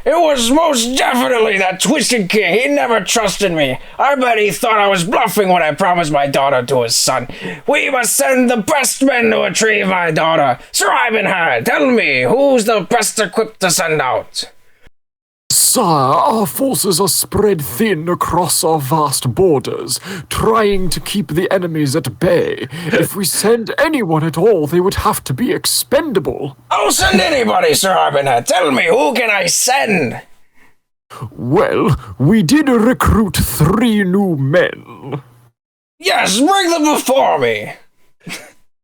Speaker 4: It was most definitely that twisted king. He never trusted me. I bet he thought I was bluffing when I promised my daughter to his son. We must send the best men to retrieve my daughter. Sir Ivanhoe, tell me, who's the best equipped to send out?
Speaker 3: Sire, our forces are spread thin across our vast borders, trying to keep the enemies at bay. If we send anyone at all, they would have to be expendable.
Speaker 4: I'll send anybody, Sir Ivanhoe. Tell me, who can I send?
Speaker 3: Well, we did recruit 3 new men.
Speaker 4: Yes, bring them before me.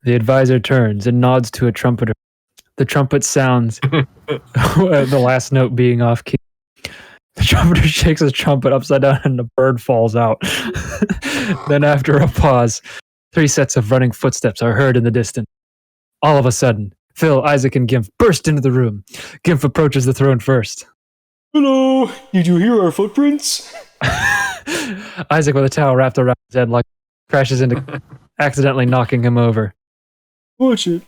Speaker 2: The advisor turns and nods to a trumpeter. The trumpet sounds, the last note being off key. The trumpeter shakes his trumpet upside down and a bird falls out. Then after a pause, 3 sets of running footsteps are heard in the distance. All of a sudden, Phil, Isaac, and Gimp burst into the room. Gimp approaches the throne first.
Speaker 4: Hello, did you hear our footprints?
Speaker 2: Isaac, with a towel wrapped around his head, crashes into, accidentally knocking him over.
Speaker 4: Watch it.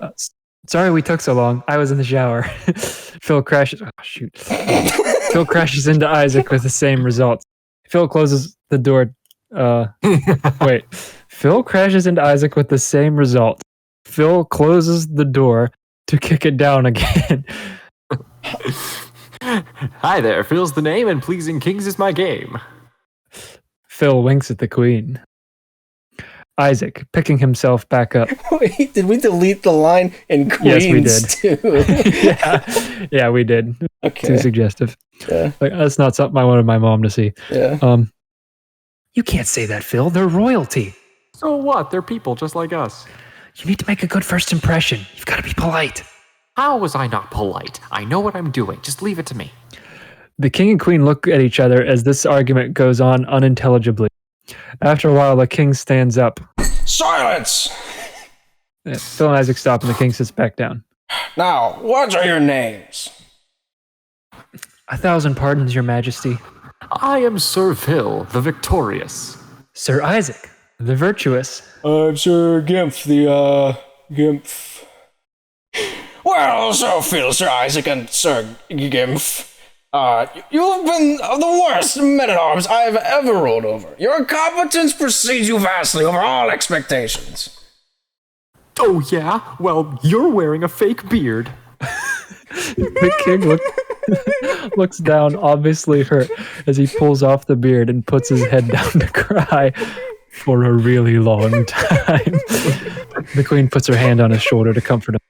Speaker 2: Sorry we took so long. I was in the shower. Phil crashes. Oh, shoot. Phil crashes into Isaac with the same result. Phil closes the door. Wait. Phil crashes into Isaac with the same result. Phil closes the door to kick it down again.
Speaker 3: Hi there, Phil's the name, and pleasing kings is my game.
Speaker 2: Phil winks at the queen. Isaac, picking himself back up.
Speaker 4: Wait, did we delete the line in Queens
Speaker 2: yes, we did.
Speaker 4: too?
Speaker 2: yeah, we did.
Speaker 4: Okay.
Speaker 2: Too suggestive.
Speaker 4: Yeah.
Speaker 2: That's not something I wanted my mom to see.
Speaker 4: Yeah.
Speaker 2: You can't say that, Phil. They're royalty.
Speaker 3: So what? They're people just like us.
Speaker 2: You need to make a good first impression. You've got to be polite.
Speaker 3: How was I not polite? I know what I'm doing. Just leave it to me.
Speaker 2: The king and queen look at each other as this argument goes on unintelligibly. After a while, the king stands up.
Speaker 4: Silence!
Speaker 2: Phil and Isaac stop, and the king sits back down.
Speaker 4: Now, what are your names?
Speaker 2: 1,000 pardons, your majesty.
Speaker 3: I am Sir Phil, the victorious.
Speaker 2: Sir Isaac, the virtuous.
Speaker 4: I'm Sir Gimp, Gimp. Well, so Phil, Sir Isaac, and Sir Gimp. You've been the worst men-at-arms I've ever ruled over. Your competence precedes you vastly over all expectations.
Speaker 3: Oh yeah? Well, you're wearing a fake beard.
Speaker 2: The king looks down, obviously hurt, as he pulls off the beard and puts his head down to cry for a really long time. The queen puts her hand on his shoulder to comfort him.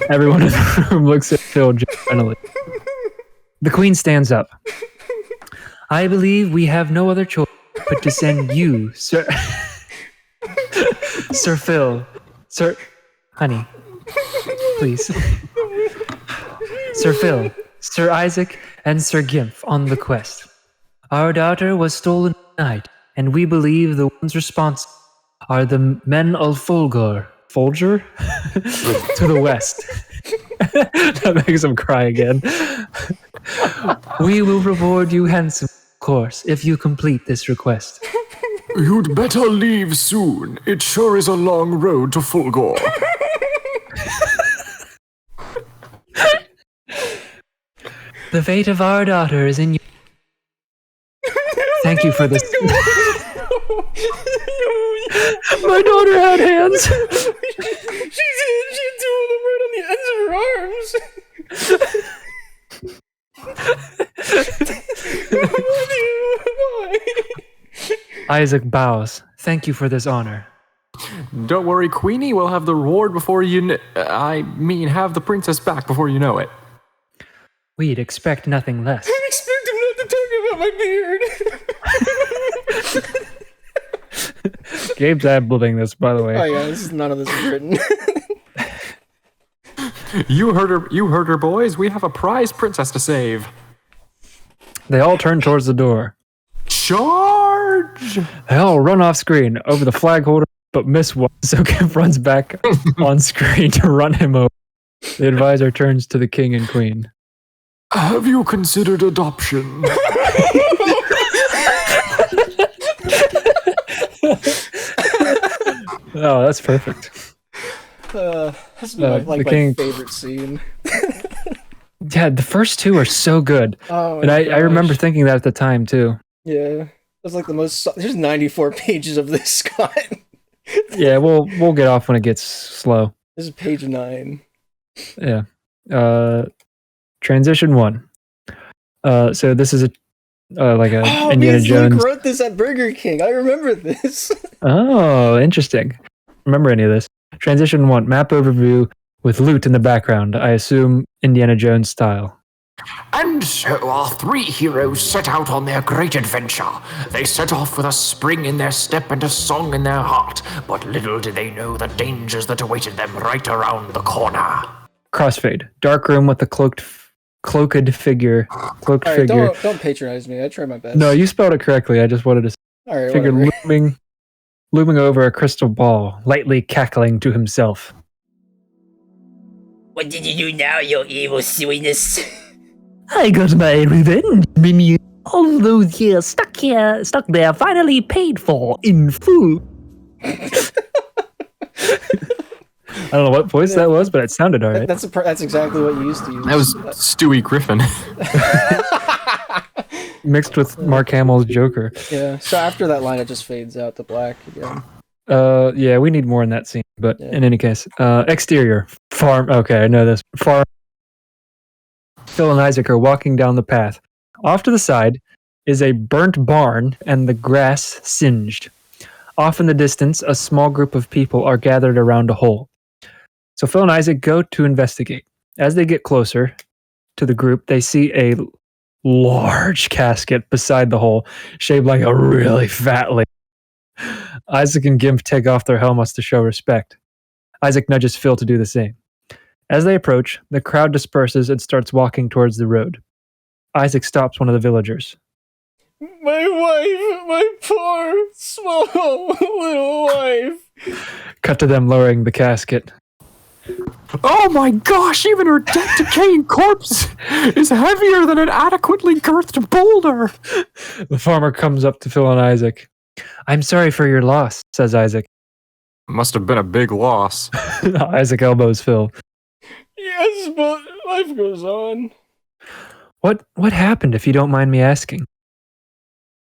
Speaker 2: Everyone in the room looks at Phil gently. The queen stands up. I believe we have no other choice but to send you, Sir... Sir Phil. Sir... Honey. Please. Sir Phil, Sir Isaac, and Sir Gimp on the quest. Our daughter was stolen tonight, and we believe the ones responsible are the men of Folger. Folger? To the west. That makes him cry again. We will reward you handsomely, of course, if you complete this request.
Speaker 3: You'd better leave soon. It sure is a long road to Fulgore.
Speaker 2: The fate of our daughter is in you. Thank you for this. My daughter had hands.
Speaker 4: She had 2 of them right on the ends of her arms. Why?
Speaker 2: Isaac bows. Thank you for this honor.
Speaker 3: Don't worry, Queenie. We'll have the reward before you have the princess back before you know it.
Speaker 2: We'd expect nothing less.
Speaker 4: I expect him not to talk about my beard.
Speaker 2: Gabe's ad-libbing this, by the way.
Speaker 4: Oh yeah, none of this is written.
Speaker 5: You heard her, boys. We have a prize princess to save.
Speaker 2: They all turn towards the door.
Speaker 5: Charge!
Speaker 2: They all run off screen over the flag holder, but miss one, so Gimp runs back on screen to run him over. The advisor turns to the king and queen.
Speaker 5: Have you considered adoption?
Speaker 2: Oh, that's perfect.
Speaker 4: That's my favorite scene.
Speaker 2: Yeah, the first two are so good.
Speaker 4: Oh,
Speaker 2: and I remember thinking that at the time, too.
Speaker 4: Yeah. That's like the most... There's 94 pages of this, Scott.
Speaker 2: Yeah, we'll get off when it gets slow.
Speaker 4: This is page 9.
Speaker 2: Yeah. Transition 1. So this is Indiana Jones.
Speaker 4: Luke wrote this at Burger King. I remember this.
Speaker 2: Oh, interesting. Remember any of this? Transition 1. Map overview with loot in the background. I assume Indiana Jones style.
Speaker 6: And so our three heroes set out on their great adventure. They set off with a spring in their step and a song in their heart, but little did they know the dangers that awaited them right around the corner.
Speaker 2: Crossfade. Dark room with the cloaked figure. Cloaked
Speaker 4: All right,
Speaker 2: figure.
Speaker 4: Don't patronize me. I try my best.
Speaker 2: No, you spelled it correctly. I just wanted to
Speaker 4: All right,
Speaker 2: figure
Speaker 4: whatever.
Speaker 2: looming over a crystal ball, lightly cackling to himself.
Speaker 7: What did you do now, you evil silliness?
Speaker 8: I got my revenge, Mimi. All those years stuck there, finally paid for in full.
Speaker 2: I don't know what voice that was, but it sounded alright.
Speaker 4: That's exactly what you used to use.
Speaker 5: That was Stewie Griffin.
Speaker 2: Mixed with Mark Hamill's Joker.
Speaker 4: Yeah. So after that line, it just fades out to black again.
Speaker 2: Yeah, we need more in that scene. But in any case, exterior farm. Okay, I know this farm. Phil and Isaac are walking down the path. Off to the side is a burnt barn and the grass singed. Off in the distance, a small group of people are gathered around a hole. So Phil and Isaac go to investigate. As they get closer to the group, they see a large casket beside the hole, shaped like a really fat lady. Isaac and Gimp take off their helmets to show respect. Isaac nudges Phil to do the same. As they approach, the crowd disperses and starts walking towards the road. Isaac stops one of the villagers.
Speaker 4: My wife, my poor, small, little wife.
Speaker 2: Cut to them lowering the casket.
Speaker 5: Oh my gosh, even her dead decaying corpse is heavier than an adequately girthed boulder.
Speaker 2: The farmer comes up to Phil and Isaac. I'm sorry for your loss, says Isaac.
Speaker 5: Must have been a big loss.
Speaker 2: Isaac elbows Phil.
Speaker 4: Yes, but life goes on.
Speaker 2: What happened, if you don't mind me asking?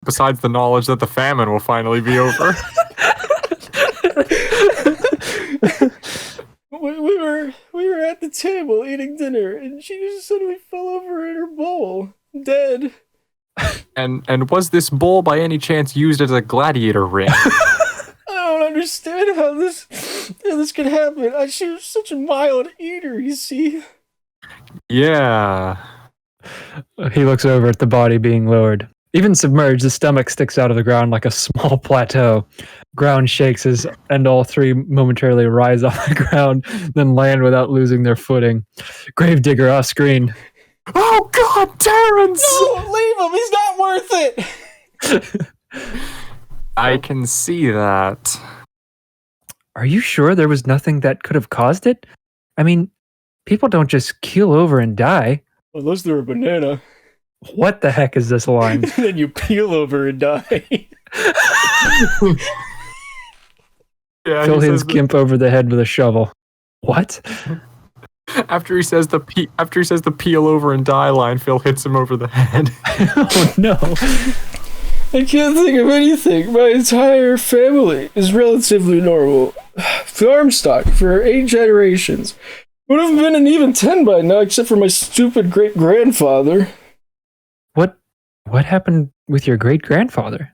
Speaker 5: Besides the knowledge that the famine will finally be over.
Speaker 4: We were at the table eating dinner, and she just suddenly fell over in her bowl, dead.
Speaker 5: And was this bowl by any chance used as a gladiator ring?
Speaker 4: I don't understand how this could happen. She was such a mild eater, you see.
Speaker 5: Yeah.
Speaker 2: He looks over at the body being lowered. Even submerged, the stomach sticks out of the ground like a small plateau. Ground shakes and all three momentarily rise off the ground, then land without losing their footing. Gravedigger off screen.
Speaker 5: Oh God, Terrence!
Speaker 4: No, leave him. He's not worth it.
Speaker 5: I can see that.
Speaker 2: Are you sure there was nothing that could have caused it? I mean, people don't just keel over and die.
Speaker 4: Unless they're a banana.
Speaker 2: What the heck is this line?
Speaker 4: Then you peel over and die.
Speaker 5: Yeah,
Speaker 2: Phil hits Gimp over the head with a shovel. What?
Speaker 5: After he says the peel over and die line, Phil hits him over the head.
Speaker 2: Oh no.
Speaker 4: I can't think of anything. My entire family is relatively normal. Farm stock for 8 generations. Would have been an even 10 by now, except for my stupid great-grandfather.
Speaker 2: What happened with your great-grandfather?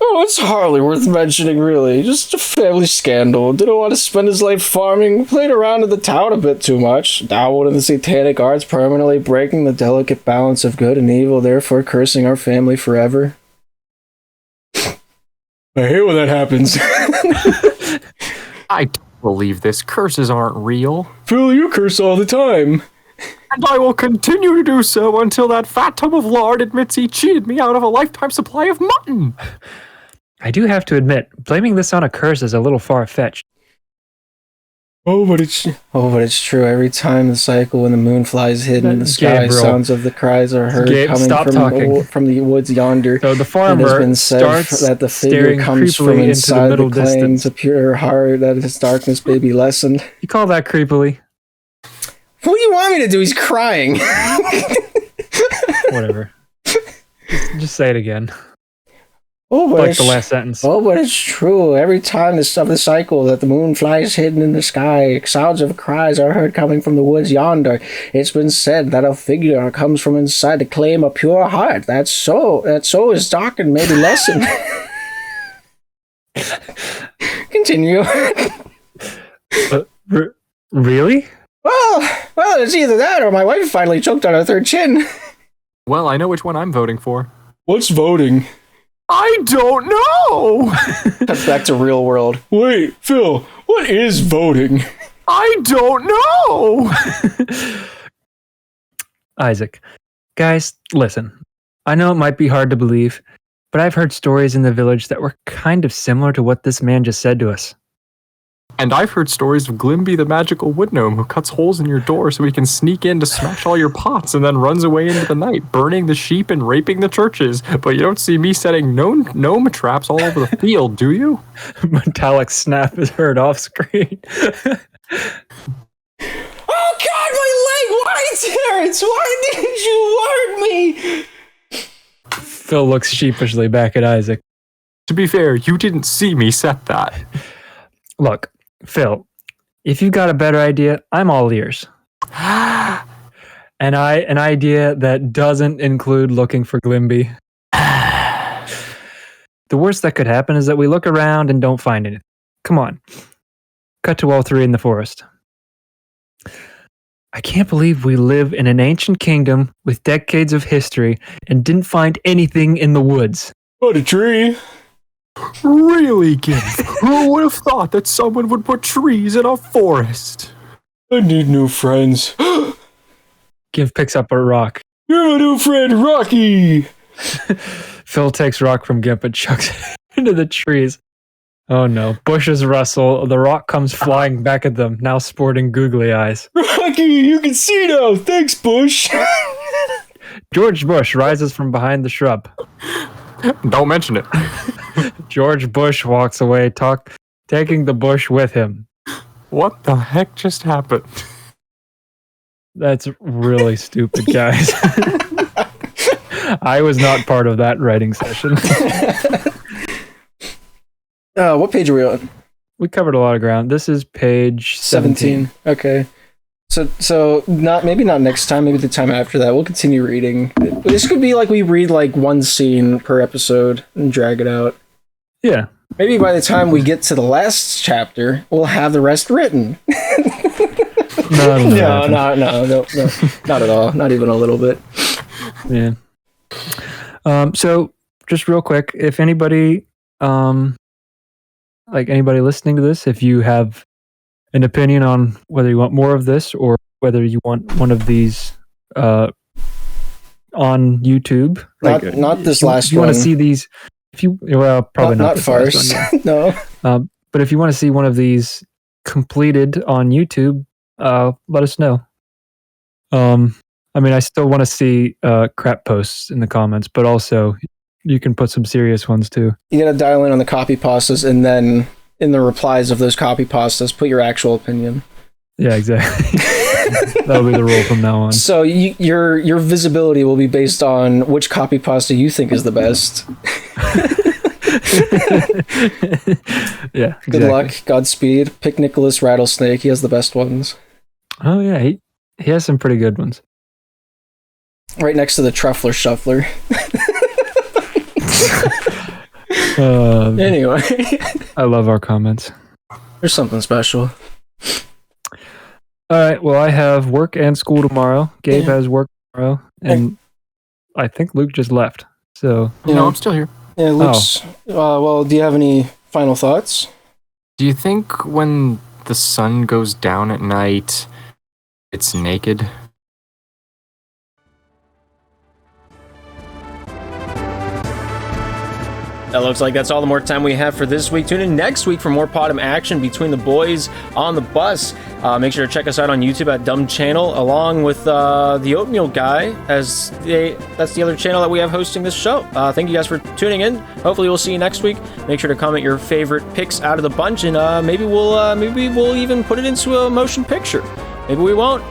Speaker 4: Oh, Oh, it's hardly worth mentioning, really. Just a family scandal. Didn't want to spend his life farming. Played around in the town a bit too much. Dabbled in the satanic arts, permanently breaking the delicate balance of good and evil, therefore cursing our family forever. I hate when that happens.
Speaker 5: I don't believe this. Curses aren't real.
Speaker 4: Phil, you curse all the time.
Speaker 5: And I will continue to do so until that fat tub of lard admits he cheated me out of a lifetime supply of mutton.
Speaker 2: I do have to admit, blaming this on a curse is a little far-fetched.
Speaker 4: Oh, but it's true. Every time the cycle when the moon flies hidden in the sky,
Speaker 2: Gabriel.
Speaker 4: sounds of the cries are heard coming
Speaker 2: stop talking.
Speaker 4: from the woods yonder.
Speaker 2: So the
Speaker 4: It
Speaker 2: farmer
Speaker 4: has been said
Speaker 2: starts
Speaker 4: that the figure
Speaker 2: staring
Speaker 4: comes from
Speaker 2: creepily into the
Speaker 4: inside
Speaker 2: middle
Speaker 4: the claim
Speaker 2: distance.
Speaker 4: to pure heart that his darkness may be lessened.
Speaker 2: You call that creepily?
Speaker 4: What do you want me to do? He's crying.
Speaker 2: Whatever. Just say it again.
Speaker 4: Oh, but
Speaker 2: Like
Speaker 4: it's,
Speaker 2: the last sentence.
Speaker 4: oh, but it's true. Every time of the cycle that the moon flies hidden in the sky, sounds of cries are heard coming from the woods yonder. It's been said that a figure comes from inside to claim a pure heart. That soul is dark and may be lessened. Continue.
Speaker 2: Really?
Speaker 4: Well, it's either that or my wife finally choked on her third chin.
Speaker 5: Well, I know which one I'm voting for.
Speaker 4: What's voting?
Speaker 5: I don't know!
Speaker 4: Cut back to real world. Wait, Phil, what is voting?
Speaker 5: I don't know!
Speaker 2: Isaac. Guys, listen. I know it might be hard to believe, but I've heard stories in the village that were kind of similar to what this man just said to us.
Speaker 5: And I've heard stories of Glimby the magical wood gnome who cuts holes in your door so he can sneak in to smash all your pots and then runs away into the night, burning the sheep and raping the churches. But you don't see me setting gnome traps all over the field, do you?
Speaker 2: Metallic snap is heard off screen.
Speaker 4: Oh God, my leg! Why, Terrence? Why didn't you warn me?
Speaker 2: Phil looks sheepishly back at Isaac.
Speaker 5: To be fair, you didn't see me set that.
Speaker 2: Look, Phil, if you've got a better idea, I'm all ears. An idea that doesn't include looking for Glimby. The worst that could happen is that we look around and don't find anything. Come on. Cut to all three in the forest. I can't believe we live in an ancient kingdom with decades of history and didn't find anything in the woods.
Speaker 4: What a tree!
Speaker 5: Really, Gimp? Who would have thought that someone would put trees in a forest?
Speaker 4: I need new friends.
Speaker 2: Give picks up a rock.
Speaker 4: You're my new friend, Rocky!
Speaker 2: Phil takes rock from Gimp and chucks it into the trees. Oh no. Bushes rustle. The rock comes flying back at them, now sporting googly eyes.
Speaker 4: Rocky, you can see now! Thanks, Bush!
Speaker 2: George Bush rises from behind the shrub.
Speaker 5: Don't mention it.
Speaker 2: George Bush walks away, taking the bush with him.
Speaker 5: What the heck just happened?
Speaker 2: That's really stupid, guys. I was not part of that writing session.
Speaker 4: What page are we on?
Speaker 2: We covered a lot of ground. This is page 17.
Speaker 4: Okay. So maybe not next time, maybe the time after that. We'll continue reading. This could be like we read like one scene per episode and drag it out.
Speaker 2: Yeah.
Speaker 4: Maybe by the time we get to the last chapter, we'll have the rest written. No, not at all. Not even a little bit.
Speaker 2: Yeah. So just real quick, if anybody, anybody listening to this, if you have an opinion on whether you want more of this or whether you want one of these on YouTube,
Speaker 4: not this last
Speaker 2: you
Speaker 4: one.
Speaker 2: Want to see these? If you probably not this last
Speaker 4: farce.
Speaker 2: one,
Speaker 4: No.
Speaker 2: But if you want to see one of these completed on YouTube, let us know. I mean, I still want to see crap posts in the comments, but also you can put some serious ones too.
Speaker 4: You gotta dial in on the copy pastas, and then in the replies of those copy pastas, put your actual opinion.
Speaker 2: Yeah, exactly. That'll be the rule from now on.
Speaker 4: So your visibility will be based on which copy pasta you think is the best.
Speaker 2: Yeah.
Speaker 4: Good luck. Godspeed. Pick Nicholas Rattlesnake. He has the best ones.
Speaker 2: Oh yeah, he has some pretty good ones.
Speaker 4: Right next to the Truffler Shuffler. Anyway,
Speaker 2: I love our comments.
Speaker 4: there's something special.
Speaker 2: All right. Well, I have work and school tomorrow. Gabe has work tomorrow, and I think Luke just left. So
Speaker 5: No, I'm still here.
Speaker 4: Yeah, Luke's. Well, do you have any final thoughts?
Speaker 5: Do you think when the sun goes down at night, it's naked?
Speaker 1: That looks like that's all the more time we have for this week. Tune in next week for more PoDUMB action between the boys on the bus. Make sure to check us out on YouTube at Dumb Channel, along with the Oatmeal Guy, that's the other channel that we have hosting this show. Thank you guys for tuning in. Hopefully we'll see you next week. Make sure to comment your favorite picks out of the bunch, and maybe we'll even put it into a motion picture. Maybe we won't.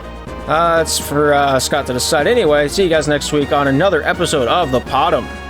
Speaker 1: It's for Scott to decide. Anyway, see you guys next week on another episode of the PoDUMB.